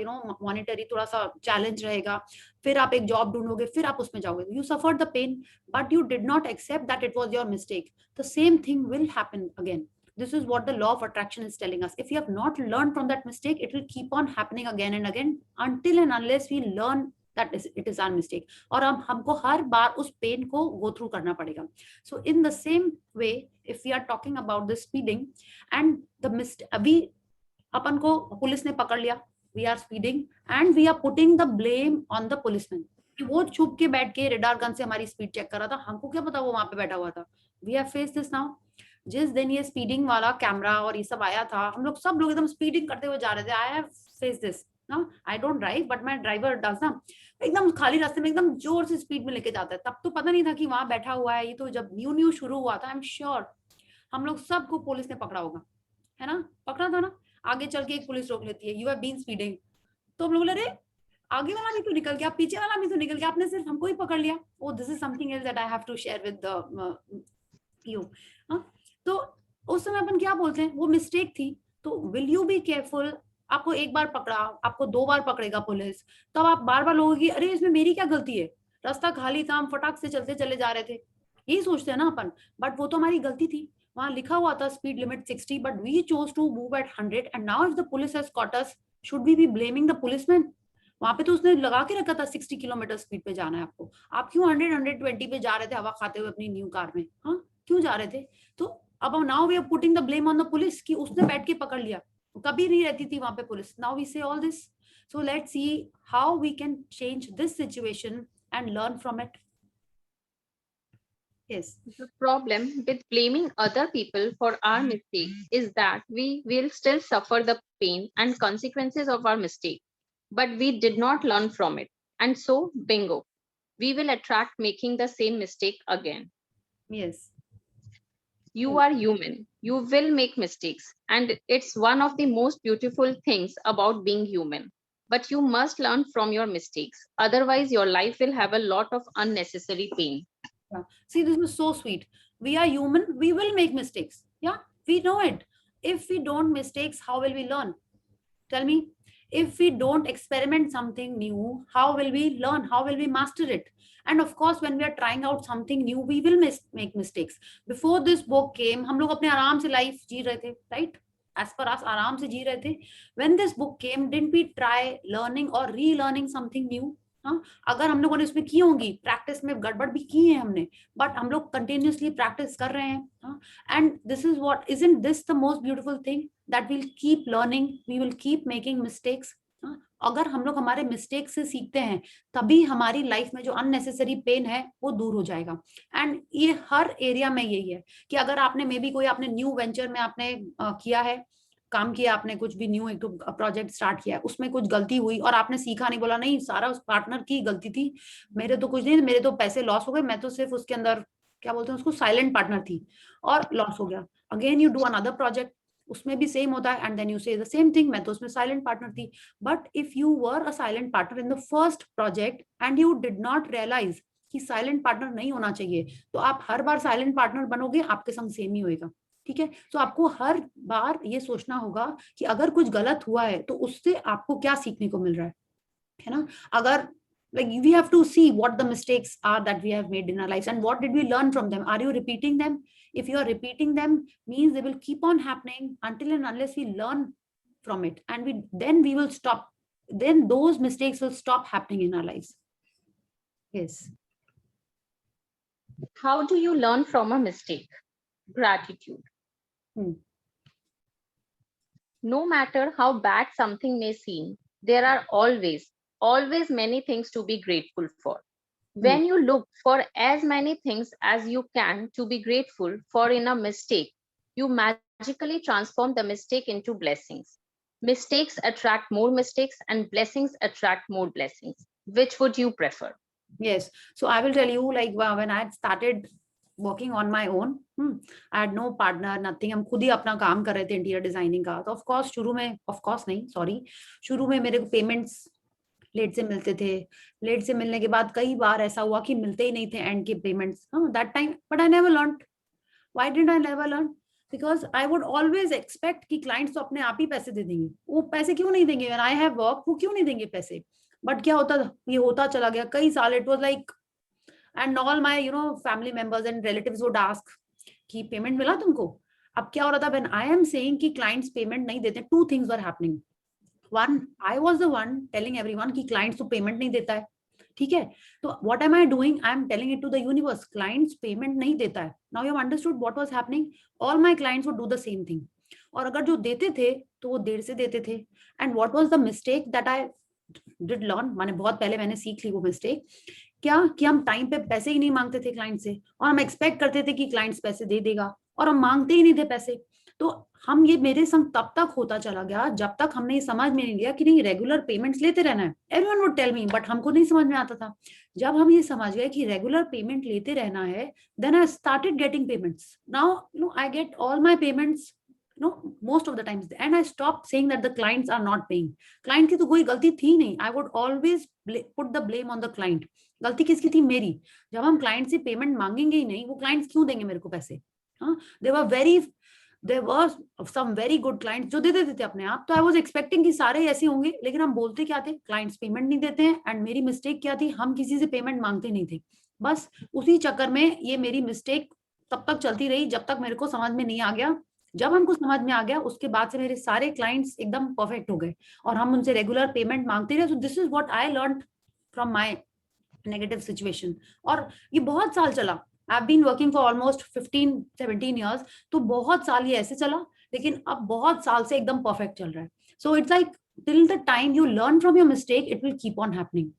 मॉनिटरी थोड़ा सा चैलेंज रहेगा, फिर आप एक जॉब ढूंढोगे, फिर आप उसमें जाओगे. You suffered the pain but you did not accept that it was your mistake. The same thing will happen again. This is what the law of attraction is telling us. If you have not learned from that mistake, it will keep on happening again and again until and unless we learn that it is our mistake. और हमको हर बार उस pen को go through करना पड़ेगा. So in the same way, if we are talking about the speeding and the mistake, अभी अपन को police ने पकड़ लिया, we are speeding and we are putting the blame on the policeman. वो छुप के बैठ के रेडार गन से हमारी स्पीड चेक कर रहा था, हमको क्या पता वो वहां पे बैठा हुआ था. We have faced this now. जिस दिन ये स्पीडिंग वाला कैमरा और ये सब आया था, हम लोग सब लोग एकदम स्पीडिंग करते हुए जा रहे थे. I have faced this. I don't drive but my driver does ना, एकदम खाली रास्ते में एकदम जोर से स्पीड में लेके जाता है. तब तो पता नहीं था कि वहां बैठा हुआ है. ये तो जब न्यू शुरू हुआ था, आई एम श्योर हम लोग सबको पुलिस ने पकड़ा होगा, है ना, पकड़ा था ना. आगे चल के एक पुलिस रोक लेती है, यू हैव बीन स्पीडिंग, तो हम लोग बोले अरे आगे वाला भी तो निकल गया, पीछे वाला भी तो निकल गया, आपने सिर्फ हमको ही पकड़ लिया. Oh this is something else that I have to share with you. तो उस समय अपन क्या बोलते हैं, वो मिस्टेक थी, तो विल यू बी केयरफुल. आपको एक बार पकड़ा, आपको 2 बार पकड़ेगा पुलिस, तब आप बार बार लोगों की अरे इसमें मेरी क्या गलती है, रास्ता खाली था, हम फटाक से चलते चले जा रहे थे, यही सोचते हैं ना अपन. बट वो तो हमारी गलती थी. वहां लिखा हुआ था speed limit 60 but we chose to move at 100 and now if the police has caught us, should we be blaming the policeman? वहां पे तो उसने लगा के रखा था 60 किलोमीटर स्पीड पे जाना है आपको, आप क्यों 100-120 पे जा रहे थे हवा खाते हुए अपनी न्यू कार में, हाँ क्यों जा रहे थे? तो अब now we are putting the blame on the police कि उसने बैठ के पकड़ लिया, कभी नहीं रहती थी वहां पे police. Now we say all this. So let's see how we can change this situation and learn from it. Yes. The problem with blaming other people for our mistakes is that we will still suffer the pain and consequences of our mistake, but we did not learn from it. And so, bingo, we will attract making the same mistake again. Yes. You are human. You will make mistakes. And it's one of the most beautiful things about being human. But you must learn from your mistakes. Otherwise, your life will have a lot of unnecessary pain. Yeah. See, this is so sweet. We are human. We will make mistakes. Yeah, we know it. If we don't mistakes, how will we learn? Tell me. If we don't experiment something new, how will we learn? How will we master it? And of course, when we are trying out something new, we will make mistakes. Before this book came, हम लोग अपने आराम से life जी रहे थे, right? As per us, आराम से जी रहे थे. When this book came, didn't we try learning or relearning something new? हाँ, अगर हम लोगों ने इसमें की होंगी, प्रैक्टिस में गड़बड़ भी की है हमने, बट हम लोग कंटिन्यूसली प्रैक्टिस कर रहे हैं. हाँ, and this is what, isn't this the most beautiful thing, that will keep learning, we will keep making mistakes. अगर हम लोग हमारे मिस्टेक से सीखते हैं तभी हमारी लाइफ में जो अननेसेसरी पेन है वो दूर हो जाएगा। एंड ये हर एरिया में यही है कि अगर आपने मे बी कोई आपने न्यू वेंचर में आपने किया है, काम किया आपने, कुछ भी न्यू एक प्रोजेक्ट स्टार्ट किया है, उसमें कुछ गलती हुई और आपने सीखा नहीं, बोला नहीं सारा उस पार्टनर की गलती थी, मेरे तो कुछ नहीं, मेरे तो पैसे लॉस हो गए, मैं तो सिर्फ उसके अंदर क्या बोलते हैं उसको साइलेंट पार्टनर थी और लॉस हो गया। Again you do another project, उसमें भी सेम होता है and then you say the same thing, मैं तो उसमें साइलेंट पार्टनर थी। But if you were a silent partner in the first project and you did not realize कि silent partner नहीं होना चाहिए, तो आप हर बार साइलेंट पार्टनर बनोगे, आपके संग सेम ही होएगा। ठीक है, तो आपको हर बार ये सोचना होगा कि अगर कुछ गलत हुआ है तो उससे आपको क्या सीखने को मिल रहा है ना। अगर like we have to see what the mistakes are that we have made in our lives and what did we learn from them. Are you repeating them? If you are repeating them, means they will keep on happening until and unless we learn from it, and we will stop, then those mistakes will stop happening in our lives. Yes. How do you learn from a mistake? Gratitude. No matter how bad something may seem, there are always many things to be grateful for. When you look for as many things as you can to be grateful for in a mistake, you magically transform the mistake into blessings. Mistakes attract more mistakes and blessings attract more blessings. Which would you prefer? Yes, so I will tell you, like when I had started working on my own, I had no partner, nothing, हम खुद ही अपना काम कर रहे थे interior designing का। तो of course शुरू में, ऑफ कोर्स नहीं सॉरी, शुरू में मेरे को पेमेंट्स लेट से मिलते थे। लेट से मिलने के बाद कई बार ऐसा हुआ कि मिलते ही नहीं थे एंड के payments that time, but I never learn. Why did I never learn? Because I would always expect कि क्लाइंट्स तो अपने आप ही पैसे दे देंगे, वो पैसे क्यों नहीं देंगे? व्हेन आई हैव वर्क, वो क्यों नहीं देंगे पैसे? बट क्या होता था, ये होता चला गया कई साल, it was like, and all my family members and relatives would ask कि पेमेंट मिला तुमको? अब क्या हो रहा था, व्हेन आई एम सेइंग कि क्लाइंट्स पेमेंट नहीं देते, two things were happening. One, I was the one telling everyone कि क्लाइंट्स तो पेमेंट नहीं देता है। ठीक है, तो what am I doing? I am telling it to the universe, clients payment नहीं देता है। Now you have understood what was happening. All my clients would do the same thing, और अगर जो देते थे तो वो देर से देते थे। And what was the mistake that I did learn, माने बहुत पहले मैंने सीख ली वो मिस्टेक, क्या कि हम टाइम पे पैसे ही नहीं मांगते थे क्लाइंट से, और हम एक्सपेक्ट करते थे कि क्लाइंट्स पैसे दे देगा, और हम मांगते ही नहीं थे पैसे। तो हम, ये मेरे संग तब तक होता चला गया जब तक हमने ये समझ में नहीं लिया कि नहीं, रेगुलर पेमेंट्स लेते रहना है। Everyone would tell me, but हमको नहीं समझ में आता था। जब हम ये समझ गए कि रेगुलर पेमेंट लेते रहना है, then I started getting payments. Now I get all my payments most of the times, and I stopped saying that the clients are not paying. Client की तो कोई गलती थी नहीं, I would always put the blame on the client. गलती किसकी थी? मेरी। जब हम क्लाइंट से पेमेंट मांगेंगे ही नहीं, वो क्लाइंट्स क्यों देंगे मेरे को पैसे? there were some very good clients जो दे देते थे अपने आप। तो I was expecting कि सारे ऐसे होंगे, लेकिन हम बोलते क्या थे, क्लाइंट्स पेमेंट नहीं देते हैं। एंड मेरी मिस्टेक क्या थी, हम किसी से पेमेंट मांगते नहीं थे। बस उसी चक्कर में ये मेरी मिस्टेक तब तक चलती रही जब तक मेरे को समझ में नहीं आ गया। जब हमको समझ में आ गया, उसके बाद से मेरे सारे क्लाइंट्स एकदम परफेक्ट हो गए और हम उनसे रेगुलर पेमेंट मांगते रहे। So this is what I learn from my negative situation. और ये बहुत साल चला। I've been working for almost 15-17 years, तो बहुत साल ये ऐसे चला, लेकिन अब बहुत साल से एकदम परफेक्ट चल रहा है। So it's like till the time you learn from your mistake, it will keep on happening,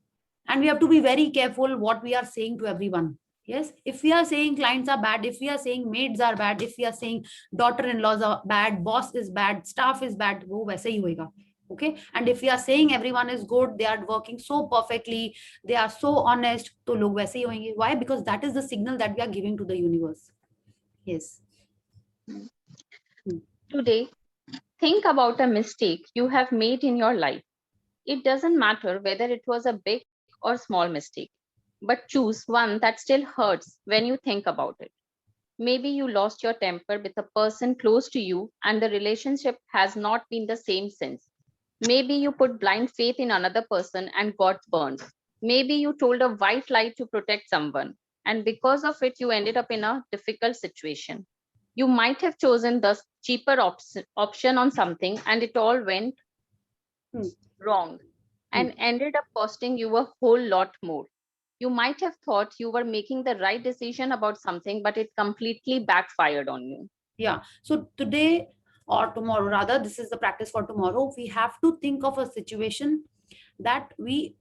and we have to be very careful what we are saying to everyone. Yes, if we are saying clients are bad, if we are saying maids are bad, if we are saying daughter-in-laws are bad, boss is bad, staff is bad, वो वैसे ही होएगा। Okay, and if we are saying everyone is good, they are working so perfectly, they are so honest, तो लोग वैसे ही होंगे। Why? Because that is the signal that we are giving to the universe. Yes. Today, think about a mistake you have made in your life. It doesn't matter whether it was a big or small mistake, but choose one that still hurts when you think about it. Maybe you lost your temper with a person close to you and the relationship has not been the same since. Maybe you put blind faith in another person and got burned. Maybe you told a white lie to protect someone, and because of it, you ended up in a difficult situation. You might have chosen the cheaper option on something, and it all went wrong and ended up costing you a whole lot more. You might have thought you were making the right decision about something, but it completely backfired on you. Yeah. So today, or tomorrow rather, this is the practice for tomorrow. We have to think of a situation that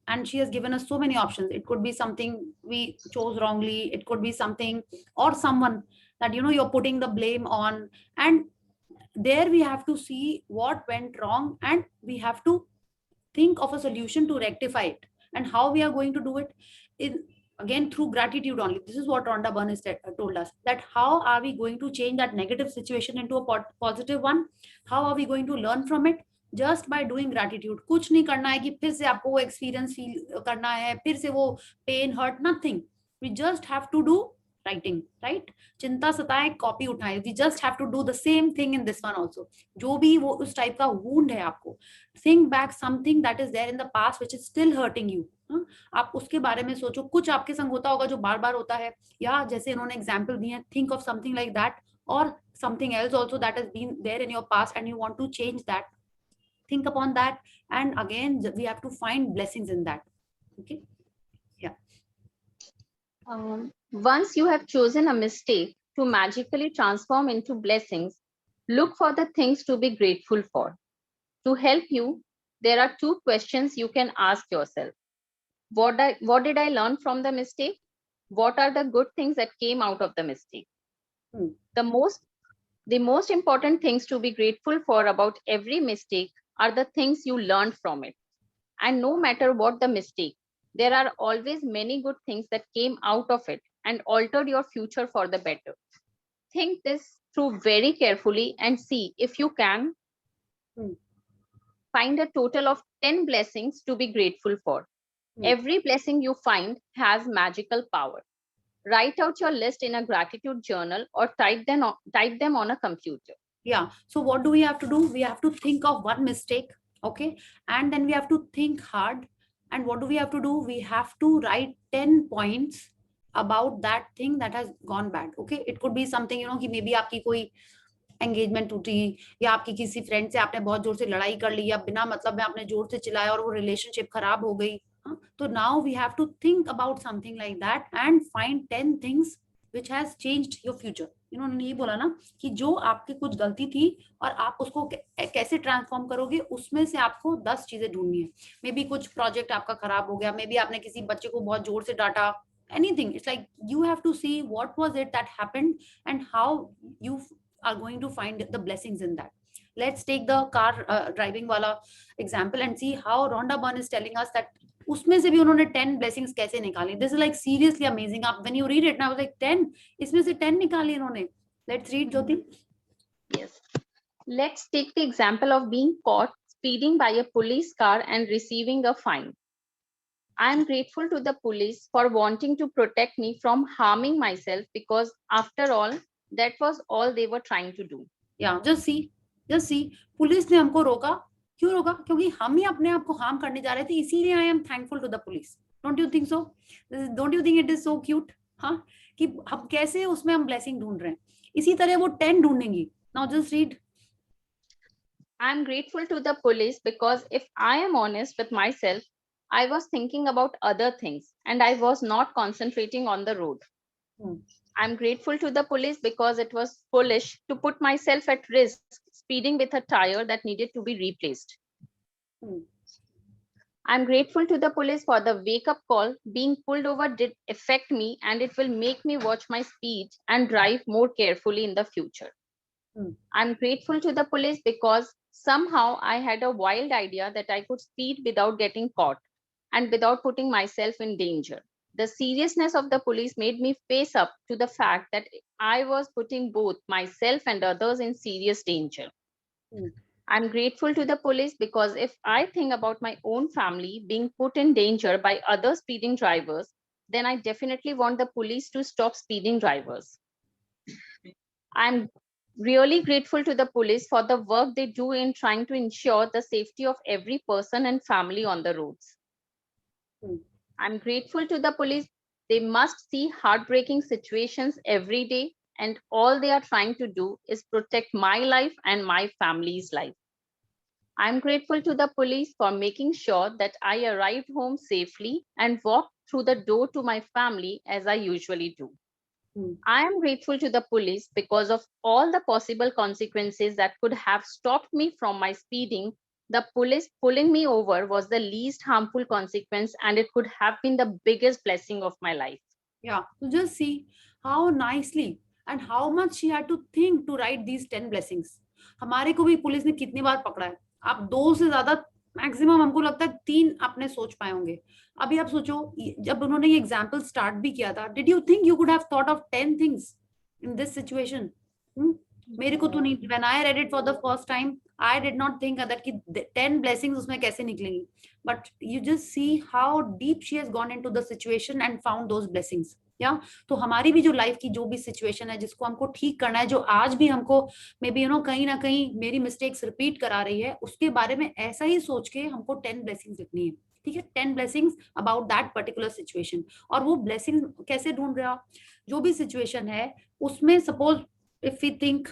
and she has given us so many options. It could be something we chose wrongly, it could be something or someone that you're putting the blame on, and there we have to see what went wrong, and we have to think of a solution to rectify it. And how we are going to do it in, again, through gratitude only. This is what Rhonda Byrne has told us, that how are we going to change that negative situation into a positive one, how are we going to learn from it, just by doing gratitude. कुछ नहीं करना है कि फिर से आपको वो experience feel करना है, फिर से वो pain hurt, nothing. We just have to do writing, right? चिंता सताए कॉपी उठाए, we just have to do the same thing in this one also. जो भी वो उस टाइप का wound है आपको, think back something that is there in the past which is still hurting you. आप उसके बारे में सोचो. कुछ आपके संग होता होगा जो बार बार होता है, या जैसे इन्होंने एग्जाम्पल दिए हैं, think of something like that, or something else also that has been there in your past and you want to change that. Think upon that, and again we have to find blessings in that. Okay. Yeah. Once you have chosen a mistake to magically transform into blessings, look for the things to be grateful for. To help you, there are 2 questions you can ask yourself. What did I learn from the mistake? What are the good things that came out of the mistake? The most important things to be grateful for about every mistake are the things you learned from it. And no matter what the mistake, there are always many good things that came out of it and altered your future for the better. Think this through very carefully and see if you can find a total of 10 blessings to be grateful for. Every blessing you find has magical power. Write out your list in a gratitude journal or type them on a computer. Yeah. So what do we have to do? We have to think of one mistake. Okay. And then we have to think hard. And what do we have to do? We have to write 10 points about that thing that has gone bad. Okay. It could be something, कि maybe आपकी कोई engagement टूटी, या आपकी किसी friend से आपने बहुत जोर से लड़ाई कर ली, या बिना मतलब में आपने जोर से चिल्लाया और वो रिलेशनशिप खराब हो गई. तो now we have to think about something like that and find 10 things which has changed your future. इन्होंने ये बोला ना कि जो आपकी कुछ गलती थी और आप उसको कैसे ट्रांसफॉर्म करोगे, उसमें से आपको 10 चीजें ढूंढनी है. मे बी कुछ प्रोजेक्ट आपका खराब हो गया, मे बी आपने किसी बच्चे को बहुत जोर से डांटा, anything. It's like you have to see what was it that happened and how you are going to find the blessings in that. Let's take the car driving wala example and see how Rhonda Byrne is telling us that उसमें से भी उन्होंने 10 blessings कैसे निकाली. This is like seriously amazing. आप when you read it, I was like 10, इसमें से 10 निकाली इन्होंने. Let's read, Jyoti. Yes. Let's take the example of being caught speeding by a police car and receiving a fine. I am grateful to the police for wanting to protect me from harming myself, because after all, that was all they were trying to do. Yeah, just see. Police ने हमको रोका. क्यों रोका? क्योंकि हम ही अपने आप को हार्म करने जा रहे थे. इसीलिए I am thankful to the police. Don't you think so? Don't you think it is so cute? हाँ, कि हम कैसे उसमें हम blessing ढूंढ रहे हैं. इसी तरह वो 10 ढूंढेंगी. Now just read. I am grateful to the police because if I am honest with myself, I was thinking about other things and I was not concentrating on the road. I'm grateful to the police because it was foolish to put myself at risk speeding with a tire that needed to be replaced. I'm grateful to the police for the wake-up call. Being pulled over did affect me and it will make me watch my speed and drive more carefully in the future. I'm grateful to the police because somehow I had a wild idea that I could speed without getting caught and without putting myself in danger. The seriousness of the police made me face up to the fact that I was putting both myself and others in serious danger. I'm grateful to the police because if I think about my own family being put in danger by other speeding drivers, then I definitely want the police to stop speeding drivers. I'm really grateful to the police for the work they do in trying to ensure the safety of every person and family on the roads. I'm grateful to the police. They must see heartbreaking situations every day, and all they are trying to do is protect my life and my family's life. I'm grateful to the police for making sure that I arrived home safely and walked through the door to my family as I usually do. I am grateful to the police because of all the possible consequences that could have stopped me from my speeding. the police pulling me over was the least harmful consequence, and it could have been the biggest blessing of my life. Yeah, so just see how nicely and how much she had to think to write these 10 blessings. हमारे को भी police ने कितनी बार पकड़ा है? आप 2 से ज्यादा मैक्सिमम हमको लगता है 3 आपने सोच पाए होंगे. अभी आप सोचो, जब उन्होंने ये एग्जाम्पल स्टार्ट भी किया था, did you think you could have thought of 10 things in this situation? मेरे को तो नहीं. When I read it for the first time, I did not think that कि 10 ब्लेसिंग्स उसमें कैसे निकलेंगी. But you just see how deep she has gone into the situation and found those blessings. या तो हमारी भी जो लाइफ की जो भी सिचुएशन है जिसको हमको ठीक करना है, जो आज भी हमको मे बी कहीं ना कहीं मेरी मिस्टेक्स रिपीट करा रही है, उसके बारे में ऐसा ही सोच के हमको 10 ब्लेसिंग्स लिखनी है. ठीक है, 10 blessings about that particular situation. और वो ब्लेसिंग कैसे ढूंढ रहे हो? जो भी सिचुएशन है उसमें, सपोज इफ यू थिंक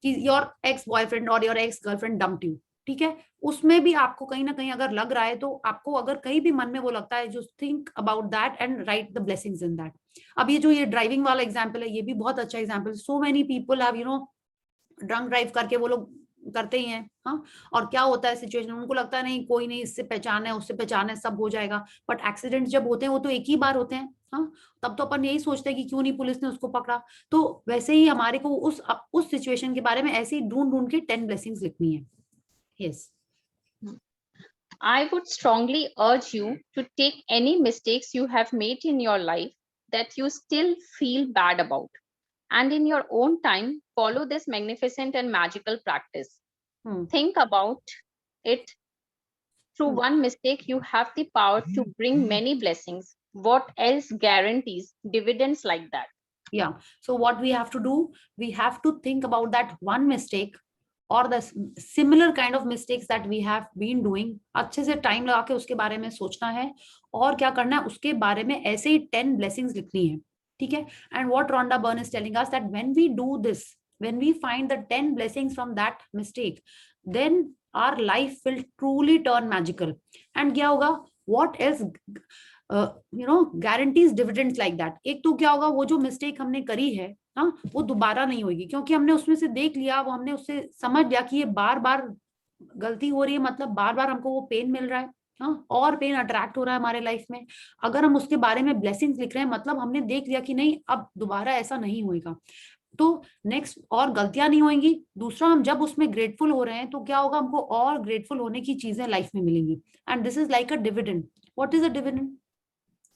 कि योर एक्स बॉयफ्रेंड और your ex girlfriend dumped you, ठीक है, उसमें भी आपको कहीं ना कहीं अगर लग रहा है, तो आपको अगर कहीं भी मन में वो लगता है, जो think about that and right the blessings in that. अब ये ड्राइविंग वाला एग्जांपल है, ये भी बहुत अच्छा example. So many people have drunk drive करके वो लोग करते ही हैं. हाँ, और क्या होता है सिचुएशन, उनको लगता है नहीं कोई नहीं, इससे पहचान है उससे पहचान है, सब हो जाएगा. बट एक्सीडेंट जब होते हैं वो तो एक ही बार होते हैं. हाँ, तब तो अपन यही सोचते हैं कि क्यों नहीं पुलिस ने उसको पकड़ा. तो वैसे ही हमारे को उस सिचुएशन के बारे में ऐसे ही ढूंढ ढूंढ के 10 ब्लेसिंग्स लिखनी है. Yes. I would strongly urge you to take any mistakes you have made in your life that you still feel bad about, and in your own time, follow this magnificent and magical practice. Think about it. Through one mistake, you have the power to bring many blessings. What else guarantees dividends like that? Yeah. So what we have to do, we have to think about that one mistake or the similar kind of mistakes that we have been doing. अच्छे से time लगा के उसके बारे में सोचना है, और क्या करना है, उसके बारे में ऐसे ही 10 blessings लिखनी है. ठीक है. And what Rhonda Byrne is telling us that when we do this, when we find the 10 blessings from that mistake, then our life will truly turn magical. And क्या होगा, what else guarantees dividends like that? एक तो क्या होगा, वो जो mistake हमने करी है, हाँ, वो दोबारा नहीं होगी, क्योंकि हमने उसमें से देख लिया, वो हमने उससे समझ लिया कि ये बार बार गलती हो रही है, मतलब बार बार हमको वो पेन मिल रहा है. हाँ, और पेन अट्रैक्ट हो रहा है हमारे लाइफ में. अगर हम उसके बारे में ब्लेसिंग्स लिख रहे हैं, मतलब हमने देख लिया कि नहीं, अब दोबारा ऐसा नहीं होएगा, तो नेक्स्ट और गलतियां नहीं होंगी. दूसरा, हम जब उसमें ग्रेटफुल हो रहे हैं, तो क्या होगा, हमको और ग्रेटफुल होने की चीजें लाइफ में मिलेंगी. And this is like a dividend. What is a dividend?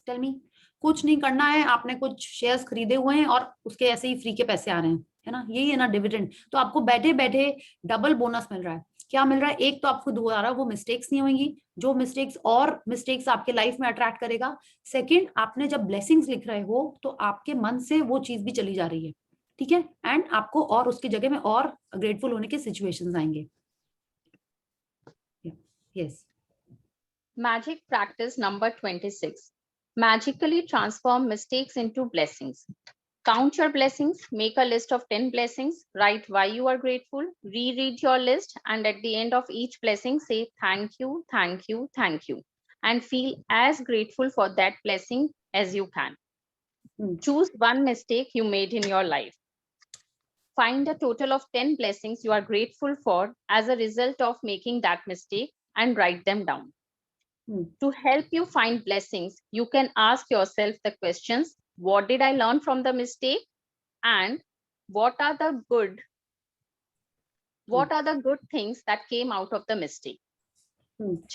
Tell me. कुछ नहीं करना है, आपने कुछ शेयर्स खरीदे हुए हैं और उसके ऐसे ही फ्री के पैसे आ रहे हैं, है ना, यही है ना डिविडेंड. तो आपको बैठे बैठे डबल बोनस मिल रहा है. क्या मिल रहा है? एक तो आपको दोबारा वो मिस्टेक्स नहीं होंगी, जो मिस्टेक्स आपके लाइफ में अट्रैक्ट करेगा. सेकंड, आपने जब ब्लेसिंग्स लिख रहे हो, तो आपके मन से वो चीज भी चली जा रही है. ठीक है. एंड आपको और उसकी जगह में और ग्रेटफुल होने के सिचुएशंस आएंगे. Yes. Magic practice number 26. Magically transform mistakes into blessings. Count your blessings, make a list of 10 blessings, write why you are grateful, reread your list, and at the end of each blessing, say thank you, thank you, thank you, and feel as grateful for that blessing as you can. Choose one mistake you made in your life. Find a total of 10 blessings you are grateful for as a result of making that mistake and write them down. To help you find blessings, you can ask yourself the questions: what did I learn from the mistake? And what are the good things that came out of the mistake?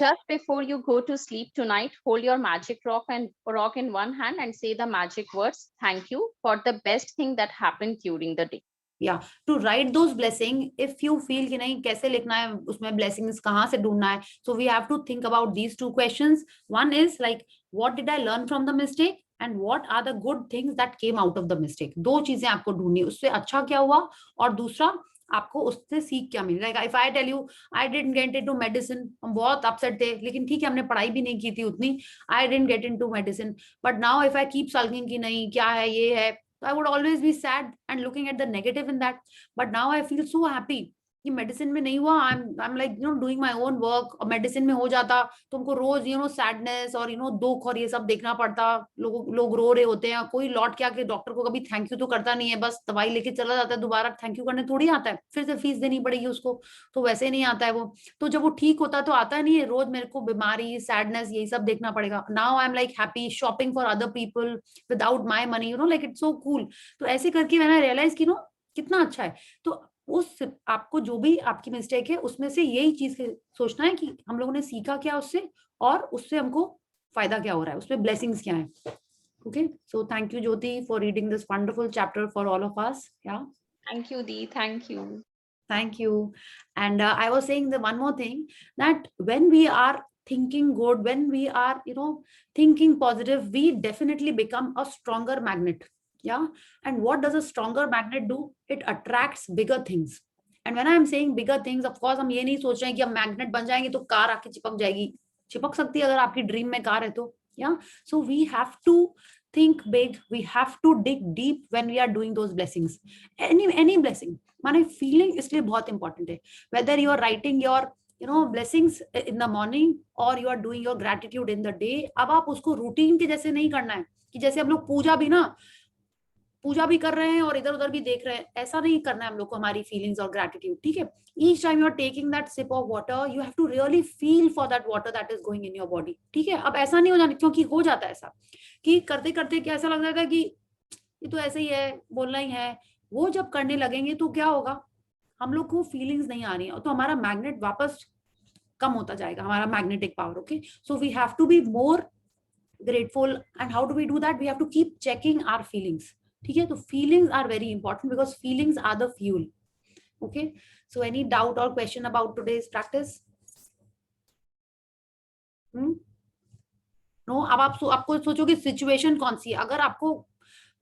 Just before you go to sleep tonight, hold your magic rock in one hand and say the magic words, thank you, for the best thing that happened during the day. Yeah, to write those blessing, if you feel कि नहीं कैसे लिखना है, उसमें blessings कहाँ से ढूंढना है, so we have to think about these two questions. One is like, what did I learn from the mistake, and what are the good things that came out of the mistake. दो चीजें आपको ढूंढनी, उससे अच्छा क्या हुआ, और दूसरा आपको उससे सीख क्या मिल रहा है. If I tell you I didn't get into medicine, हम बहुत अपसेट थे, लेकिन ठीक है, हमने पढ़ाई भी नहीं की थी उतनी, I didn't get into medicine, but now if I keep sulking कि नहीं क्या है ये है, I would always be sad and looking at the negative in that. But now I feel so happy कि मेडिसिन में नहीं हुआ, I am like doing my own work, और मेडिसिन में हो जाता तो हमको रोज सैडनेस और दुख और ये सब देखना पड़ता, लोग रो रहे होते हैं, कोई लौट के आके डॉक्टर को कभी थैंक यू तो करता नहीं है, बस दवाई लेके चला जाता है, दोबारा थैंक यू करने थोड़ी आता है, फिर से फीस देनी पड़ेगी उसको, तो वैसे नहीं आता है वो। तो जब वो ठीक होता तो आता नहीं है, रोज मेरे को बीमारी, सैडनेस, यही सब देखना पड़ेगा। Now I am like happy shopping for other people without my money, like it's so cool. तो ऐसे करके मैंने रियलाइज की कितना अच्छा है। तो उस आपको जो भी आपकी मिस्टेक है उसमें से यही चीज सोचना है कि हम लोगों ने सीखा क्या उससे, और उससे हमको फायदा क्या हो रहा है, उसमें ब्लेसिंग्स क्या है। Okay, so thank you Jyoti for reading this wonderful chapter for all of us. या Thank you, Dee. Thank you. Thank you. And I was saying the one more thing, that when we are thinking good, when we are thinking positive, we definitely become a stronger magnet. Yeah. And what does a stronger magnet do? It attracts bigger things. And when I am saying bigger things, of course हम ये नहीं सोच रहे हैं कि हम magnet बन जाएंगे तो कार आके चिपक जाएगी, चिपक सकती है अगर आपकी ड्रीम में कार है तो। yeah, so we have to think big, we have to dig deep when we are doing those blessings, any blessing। माने फीलिंग इसलिए बहुत इंपॉर्टेंट है, whether you are writing your blessings in the morning और you are doing your gratitude in the day. अब आप उसको routine के जैसे नहीं करना है कि जैसे हम लोग पूजा भी कर रहे हैं और इधर उधर भी देख रहे हैं, ऐसा नहीं करना है हम लोग को हमारी फीलिंग्स और ग्रेटिट्यूड। ठीक है, each time you are taking that sip of water, you have to really feel for that water that is going in your body. ठीक है, अब ऐसा नहीं हो जाना, क्योंकि हो जाता है ऐसा कि करते करते क्या ऐसा लग जाएगा कि ये तो ऐसे ही है, बोलना ही है। वो जब करने लगेंगे तो क्या होगा, हम लोग को फीलिंग्स नहीं आ रही है, तो हमारा मैग्नेट वापस कम होता जाएगा, हमारा magnetic power. Okay, so we have to be more grateful. And how do we do that? We have to keep checking our feelings. ठीक है, तो feelings are very important because feelings are the fuel. Okay, so any doubt or question about today's practice? No, अब आपको सोचो कि situation कौन सी है। अगर आपको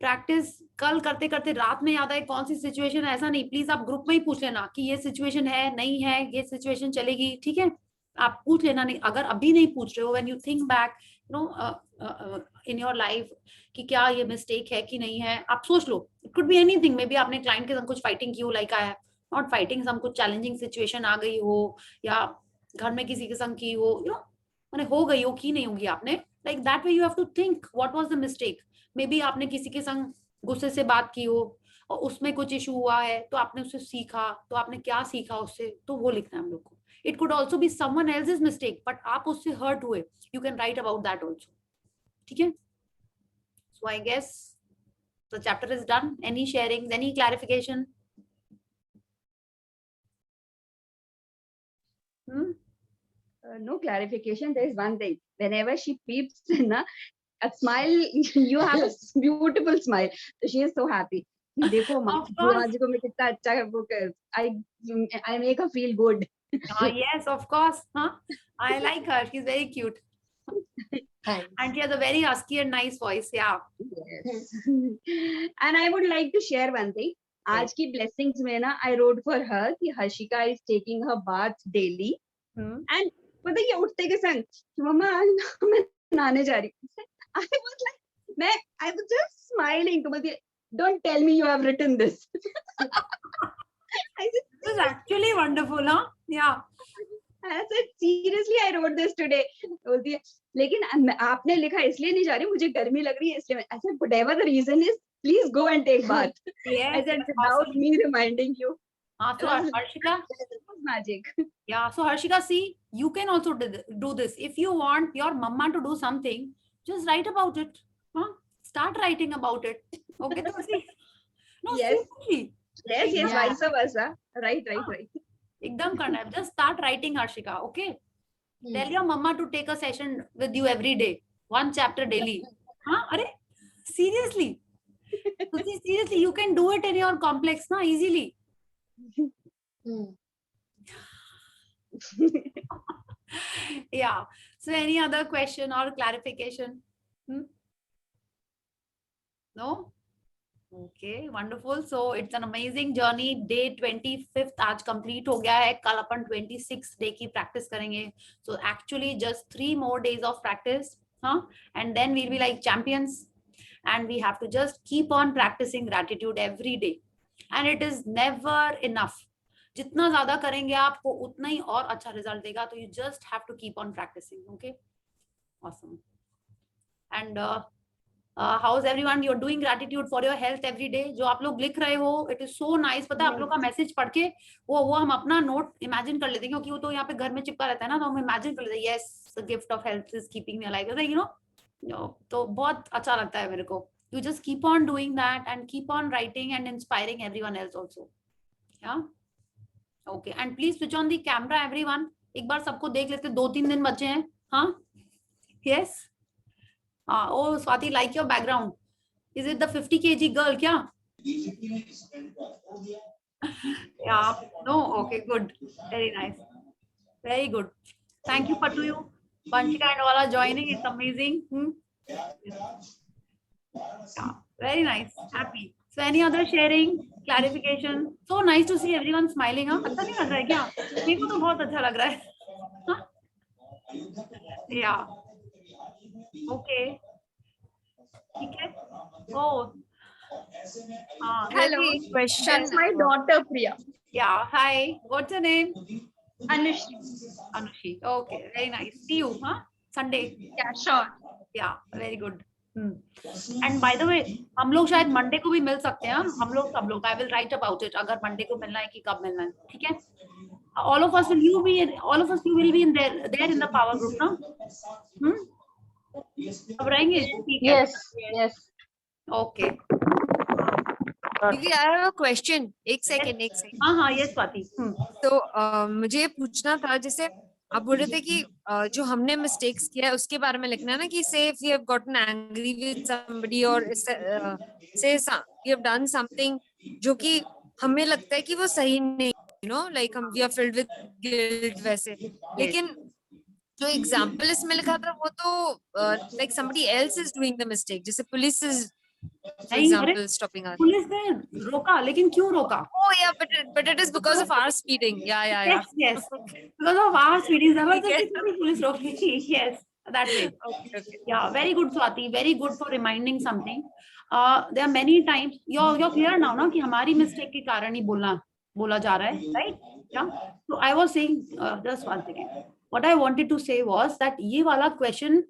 प्रैक्टिस कल करते करते रात में याद आए कौन सी सिचुएशन है, ऐसा नहीं, प्लीज आप ग्रुप में ही पूछ लेना कि ये सिचुएशन है, नहीं है, ये सिचुएशन चलेगी। ठीक है, आप पूछ लेना। नहीं, अगर अभी नहीं पूछ रहे हो, when you think back in your life कि क्या ये मिस्टेक है कि नहीं है, आप सोच लो। It could be anything, maybe आपने क्लाइंट के संग कुछ फाइटिंग की हो, like I have not fighting, some कुछ चैलेंजिंग सिचुएशन आ गई हो, या घर में किसी के संग की हो, मैंने हो गई हो, की नहीं होगी आपने, like that way you have to think what was the mistake. Maybe आपने किसी के संग गुस्से से बात की हो और उसमें कुछ इशू हुआ है, तो आपने उससे सीखा, तो आपने क्या सीखा उससे, तो वो लिखना है हम लोग को। It could also be someone else's mistake, but आप उससे हर्ट हुए, you can write about that also. ठीक है, so I guess the chapter is done. Any sharing, any clarification? No clarification. There is one thing. Whenever she peeps, na, a smile. You have a beautiful smile. She is so happy. देखो आज को मैं कितना अच्छा है वो कर. I make her feel good. Yes, of course. Huh? I like her. She's very cute. And she has a very husky and nice voice. Yeah. Yes. And I would like to share one thing. आज की blessings में ना I wrote for her कि Harshika is taking her bath daily. And पता है उठते के संग मम्मा आज मैं नहाने जा रही हूँ. I was just smiling. तो बोलती don't tell me you have written this. I said, this is actually wonderful, huh? Yeah. I said seriously I wrote this today. बोलती है लेकिन आपने लिखा इसलिए नहीं जा रही, मुझे गर्मी लग रही है इसलिए. I said whatever the reason is, please go and take bath. Yes, I said without me reminding you. So Harshika, magic. Yeah, so Harshika, see, you can also do this. If you want your mama to do something, just write about it. Huh? Start writing about it. Okay, so see. No, yes. Seriously. Yes, yes, Yeah. vice versa. Right. Ekdam karna hai. Just start writing, Harshika. Okay. Tell your mama to take a session with you every day. One chapter daily. Huh? Are, seriously. So see, seriously, you can do it in your complex, na, easily. Yeah. So any other question or clarification? No? Okay, wonderful. So it's an amazing journey. Day 25th आज complete हो गया है. कल अपन 26th day की practice करेंगे. So actually just 3 more days of practice, huh? And then we'll be like champions. And we have to just keep on practicing gratitude every day. And it is never enough. जितना ज्यादा करेंगे आपको उतना ही और अच्छा result देगा. तो you just have to keep on practicing. Okay, awesome. And how's everyone? You're doing gratitude for your health every day. जो आप लोग लिख रहे हो, it is so nice. पता है आप लोग का मैसेज पढ़ के वो हम अपना नोट इमेजिन कर लेते हैं, क्योंकि वो तो यहाँ पे घर में चिपका रहता है ना, तो हम इमेजिन कर लेते हैं, yes, the gift of health is keeping me alive. You know, तो बहुत अच्छा लगता है मेरे को. You just keep on doing that and keep on writing and inspiring everyone else also. Yeah. Okay. And please switch on the camera, everyone. एक बार सबको देख लेते, 2-3 दिन बचे हैं. हाँ. Yes. Oh, Swati, like your background. Is it the 50 kg girl? क्या? Yeah. No. Okay. Good. Very nice. Very good. Thank you, Patu. Vanshika and all are joining. It's amazing. Yeah. Very nice. Happy. So, any other sharing, clarification? So nice to see everyone smiling. हाँ, अच्छा नहीं लग रहा है क्या? मेरे को तो बहुत अच्छा लग रहा है. हाँ? Yeah. Okay. ठीक है. Oh. Hello. Question. That's my daughter Priya. Yeah. Hi. What's your name? Anushri. Anushi. Okay. Very nice. See you. Huh? Sunday. Yeah, sure. Yeah. Very good. And by the way, हम लोग शायद Monday को भी मिल सकते हैं. हम लोग सब लोग. I will write about it. अगर मंडे को मिलना है कि कब मिलना है. ठीक है? All of us will you will be in there in the power group, ना? अब रहेंगे. ठीक है. Yes. Okay. दीदी, I have a question. एक सेकंड. हाँ. Yes, Swati. तो मुझे ये पूछना था, जैसे आप बोल रहे थे कि जो हमने मिस्टेक्स किया है उसके बारे में लिखना है ना, कि say if you have gotten angry with somebody or say you have done something जो कि हमें लगता है कि वो सही नहीं, you know, like we are filled with guilt वैसे. लेकिन जो एग्जाम्पल इसमें लिखा था वो तो like somebody else is doing the mistake, जैसे police is for example stopping us. Police ने रोका, लेकिन क्यों रोका? Oh yeah, but it is because of our speeding. Yeah. Yes. Because of our speeding, police रोक ली. Yes, that way. Okay. Yeah, very good, Swati. Very good for reminding something. There are many times you're clear now, ना कि हमारी mistake के कारण ही बोला जा रहा है, right? Yeah. So I was saying just one second. What I wanted to say was that ये वाला question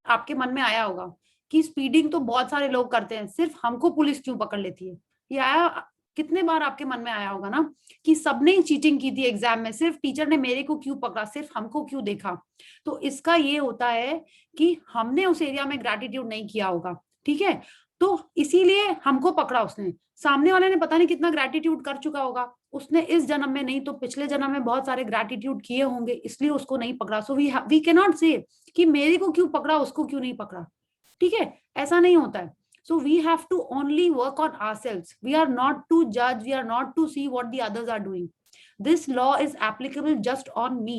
आपके मन में आया होगा कि स्पीडिंग तो बहुत सारे लोग करते हैं, सिर्फ हमको पुलिस क्यों पकड़ लेती है. ये आया कितने बार आपके मन में आया होगा ना कि सबने चीटिंग की थी एग्जाम में, सिर्फ टीचर ने मेरे को क्यों पकड़ा, सिर्फ हमको क्यों देखा. तो इसका ये होता है कि हमने उस एरिया में ग्रैटिट्यूड नहीं किया होगा. ठीक है, तो इसीलिए हमको पकड़ा उसने. सामने वाले ने पता नहीं कितना ग्रैटिट्यूड कर चुका होगा, उसने इस जन्म में नहीं तो पिछले जन्म में बहुत सारे ग्रैटिट्यूड किए होंगे, इसलिए उसको नहीं पकड़ा. सो वी कैन नॉट से कि मेरे को क्यों पकड़ा, उसको क्यों नहीं पकड़ा. ठीक है, ऐसा नहीं होता है. So we have to only work on ourselves. We are not to judge. We are not to see what the others are doing. This law is applicable just on me.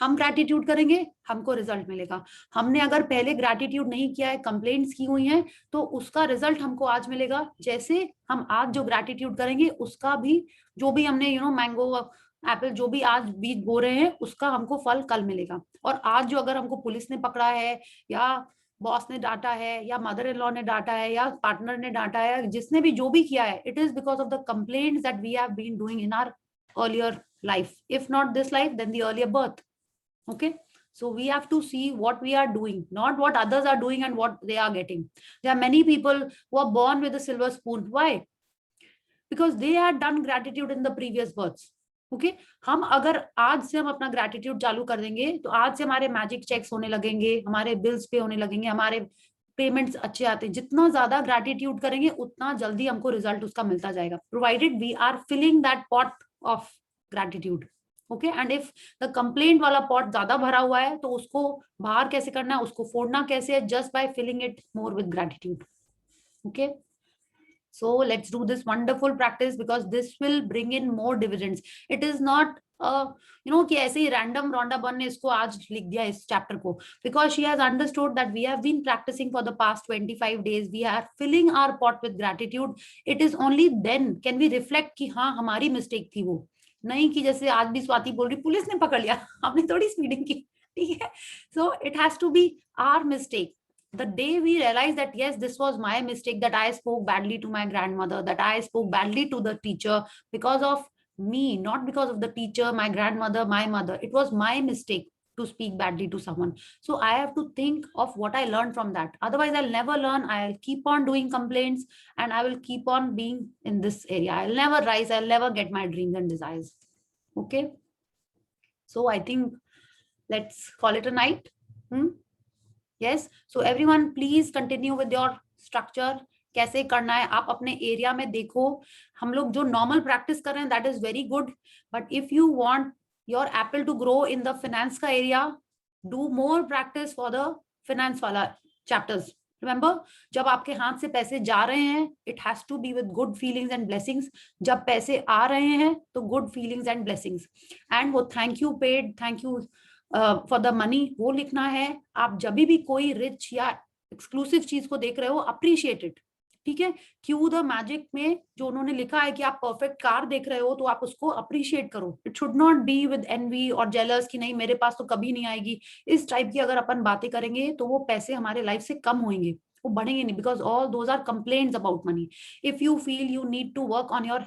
हम ग्रैटिट्यूड करेंगे, हमको result मिलेगा. हमने अगर पहले gratitude नहीं किया है, कंप्लेंट्स की हुई हैं, तो उसका रिजल्ट हमको आज मिलेगा. जैसे हम आज जो ग्रैटिट्यूड करेंगे उसका भी, जो भी हमने मैंगो एप्पल जो भी आज बीज बो रहे हैं, उसका हमको फल कल मिलेगा. और आज जो अगर हमको पुलिस ने पकड़ा है, या बॉस ने डांटा है, या मदर इन लॉ ने डांटा है, या पार्टनर ने डांटा है, जिसने भी जो भी किया है, it is because of the complaints that we have been doing in our earlier life. If not this life, then the earlier birth. Okay, so we have to see what we are doing, not what others are doing and what they are getting. There are many people who are born with a silver spoon. Why? Because they had done gratitude in the previous births. Okay, हम अगर आज से हम अपना gratitude चालू कर देंगे, तो आज से हमारे मैजिक चेक्स होने लगेंगे, हमारे बिल्स पे होने लगेंगे, हमारे पेमेंट्स अच्छे आते हैं. जितना ज्यादा ग्रैटिट्यूड करेंगे उतना जल्दी हमको रिजल्ट उसका मिलता जाएगा, provided we are filling that pot of gratitude. Okay, and if the complaint वाला पॉट ज्यादा भरा हुआ है, तो उसको बाहर कैसे करना है, उसको फोड़ना कैसे है, just by filling it more with gratitude. Okay, so let's do this wonderful practice, because this will bring in more dividends. It is not कि ऐसे ही रैंडम रोंडा बन ने इसको आज लिख दिया इस चैप्टर को, because she has understood that we have been practicing for the past 25 days. We are filling our pot with gratitude. It is only then can we reflect कि हाँ हमारी मिस्टेक थी वो, नहीं कि जैसे आज भी स्वाति बोल रही पुलिस ने पकड़ लिया, आपने थोड़ी स्पीडिंग की. ठीक है, so it has to be our mistake. The day we realize that yes, this was my mistake, that I spoke badly to my grandmother, that I spoke badly to the teacher because of me, not because of the teacher, my grandmother, my mother. It was my mistake to speak badly to someone. So I have to think of what I learned from that. Otherwise, I'll never learn. I'll keep on doing complaints and I will keep on being in this area. I'll never rise. I'll never get my dreams and desires. Okay. So I think let's call it a night. Yes. So everyone, please continue with your structure. कैसे करना है आप अपने area में देखो. हम लोग जो नॉर्मल प्रैक्टिस कर रहे हैं that is very good, but if you want your apple to grow in the finance का area, do more practice for the finance वाला चैप्टर्स. रिमेंबर, जब आपके हाथ से पैसे जा रहे हैं, it has to be with good feelings and blessings. जब पैसे आ रहे हैं तो good feelings and blessings. And वो thank you paid, thank you for the money, वो लिखना है. आप जब भी कोई रिच या एक्सक्लूसिव चीज को देख रहे हो, अप्रिशिएट इट. ठीक है. क्यू द मैजिक में जो उन्होंने लिखा है कि आप परफेक्ट कार देख रहे हो तो आप उसको अप्रिशिएट करो. It should not be with envy और जेलस कि नहीं मेरे पास तो कभी नहीं आएगी. इस टाइप की अगर अपन बातें करेंगे तो वो पैसे हमारे लाइफ से कम होंगे, वो बढ़ेंगे नहीं. Because all those are complaints about money. If you feel you need to work on your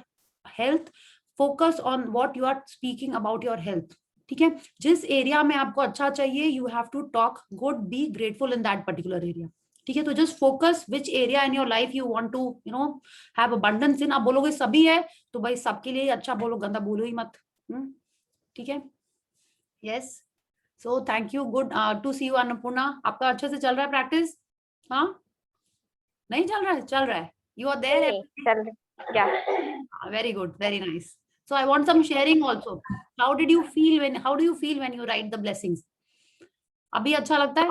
health, focus on what you are speaking about your health. ठीक है. जिस एरिया में आपको अच्छा चाहिए, you have to talk good, be grateful in that particular area. ठीक है. तो just focus which area in your life you want to have abundance in. आप बोलोगे सभी है तो भाई सबके लिए अच्छा बोलो, गंदा बोलो ही मत. ठीक है. Yes. So thank you. Good to see you Annapurna. आपका अच्छे से चल रहा है प्रैक्टिस? हाँ, नहीं चल रहा है? चल रहा है. You are there. Very good, very nice. So I want some sharing also. How do you feel when you write the blessings? अभी अच्छा लगता है?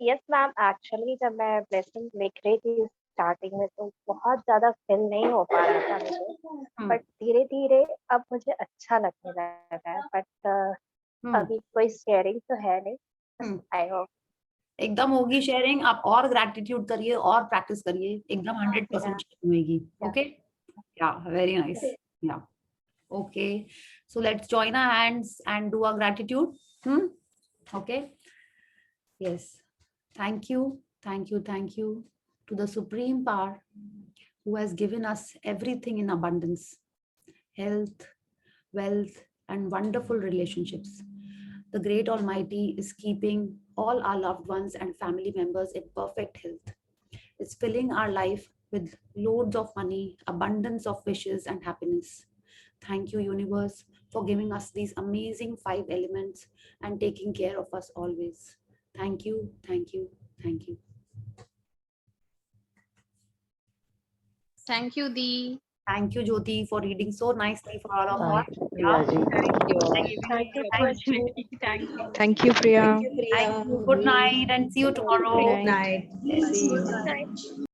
यस मैम, एक्चुअली जब मैं ब्लेसिंग लिख रही थी स्टार्टिंग में तो बहुत ज्यादा फील नहीं हो पा रहा था मुझे, बट धीरे धीरे अब मुझे अच्छा लगने लगा है. बट अभी कोई शेयरिंग तो है नहीं. आई होप एकदम होगी शेयरिंग. आप और ग्रैटिट्यूड करिए और प्रैक्टिस करिए, एकदम 100% होगी. Okay. Yeah, very nice. Yeah. Okay. So let's join our hands and do our gratitude. Okay. Yes. Thank you. Thank you. Thank you to the Supreme Power who has given us everything in abundance. Health, wealth, and wonderful relationships. The great Almighty is keeping all our loved ones and family members in perfect health. It's filling our life with loads of money, abundance of wishes and happiness. Thank you, universe, for giving us these amazing 5 elements and taking care of us always. Thank you, thank you, thank you. Thank you, Dee. Thank you, Jyoti, for reading so nicely for all of us. Thank you, Priya. Thank you. Good night and see you tomorrow. Good night. See you.